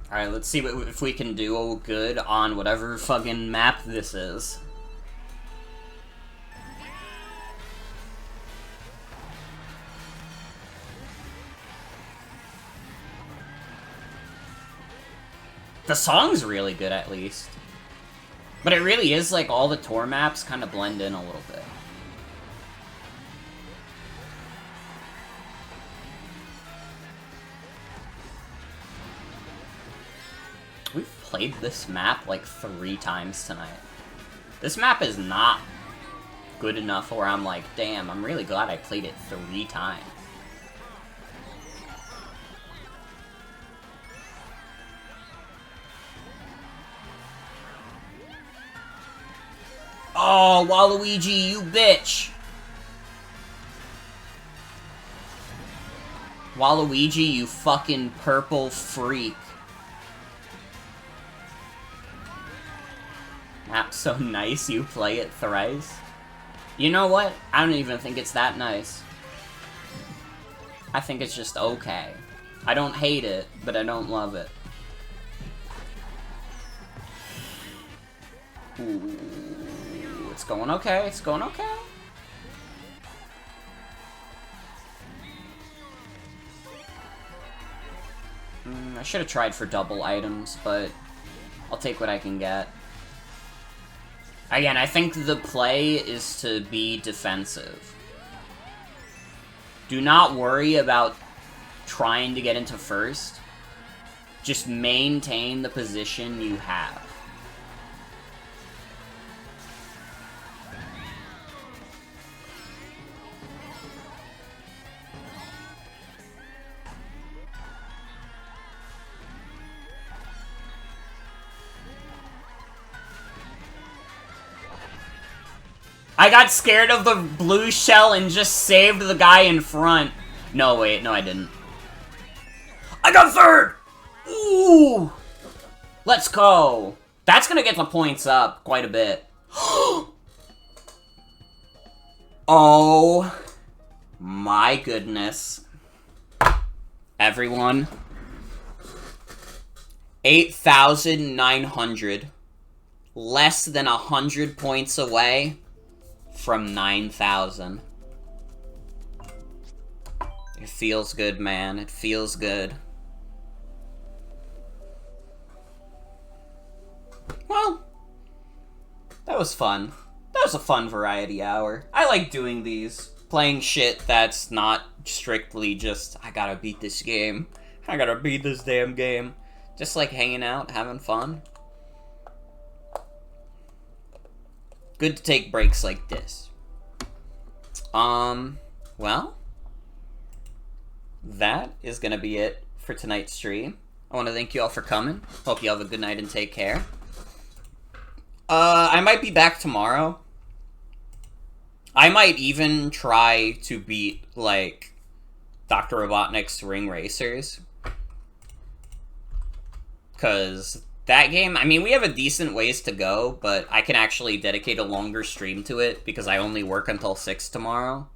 Alright, let's see if we can do good on whatever fucking map this is. The song's really good, at least. But it really is like all the tour maps kind of blend in a little bit. We've played this map like 3 times tonight. This map is not good enough where I'm like, damn, I'm really glad I played it 3 times. Oh, Waluigi, you bitch! Waluigi, you fucking purple freak. Map's so nice you play it thrice. You know what? I don't even think it's that nice. I think it's just okay. I don't hate it, but I don't love it. Ooh, it's going okay, it's going okay. I should have tried for double items, but I'll take what I can get. Again, I think the play is to be defensive. Do not worry about trying to get into first. Just maintain the position you have. I got scared of the blue shell and just saved the guy in front. No, wait. No, I didn't. I got third! Ooh! Let's go. That's gonna get the points up quite a bit. Oh my goodness. Everyone. 8,900. Less than 100 points away from 9,000. It feels good, man. It feels good. Well, that was fun. That was a fun variety hour. I like doing these. Playing shit that's not strictly just, I gotta beat this game. I gotta beat this damn game. Just like hanging out, having fun. Good to take breaks like this. Well, that is gonna be it for tonight's stream. I want to thank you all for coming. Hope you have a good night and take care. I might be back tomorrow. I might even try to beat, like, Dr. Robotnik's Ring Racers. Because that game, I mean, we have a decent ways to go, but I can actually dedicate a longer stream to it because I only work until 6 tomorrow.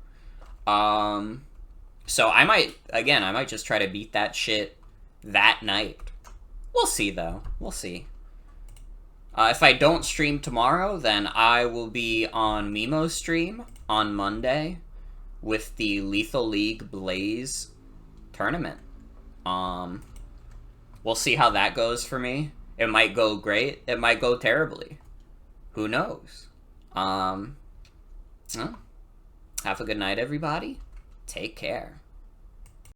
So I might just try to beat that shit that night. We'll see, though. We'll see. If I don't stream tomorrow, then I will be on Mimo's stream on Monday with the Lethal League Blaze tournament. We'll see how that goes for me. It might go great. It might go terribly. Who knows? Well, have a good night, everybody. Take care.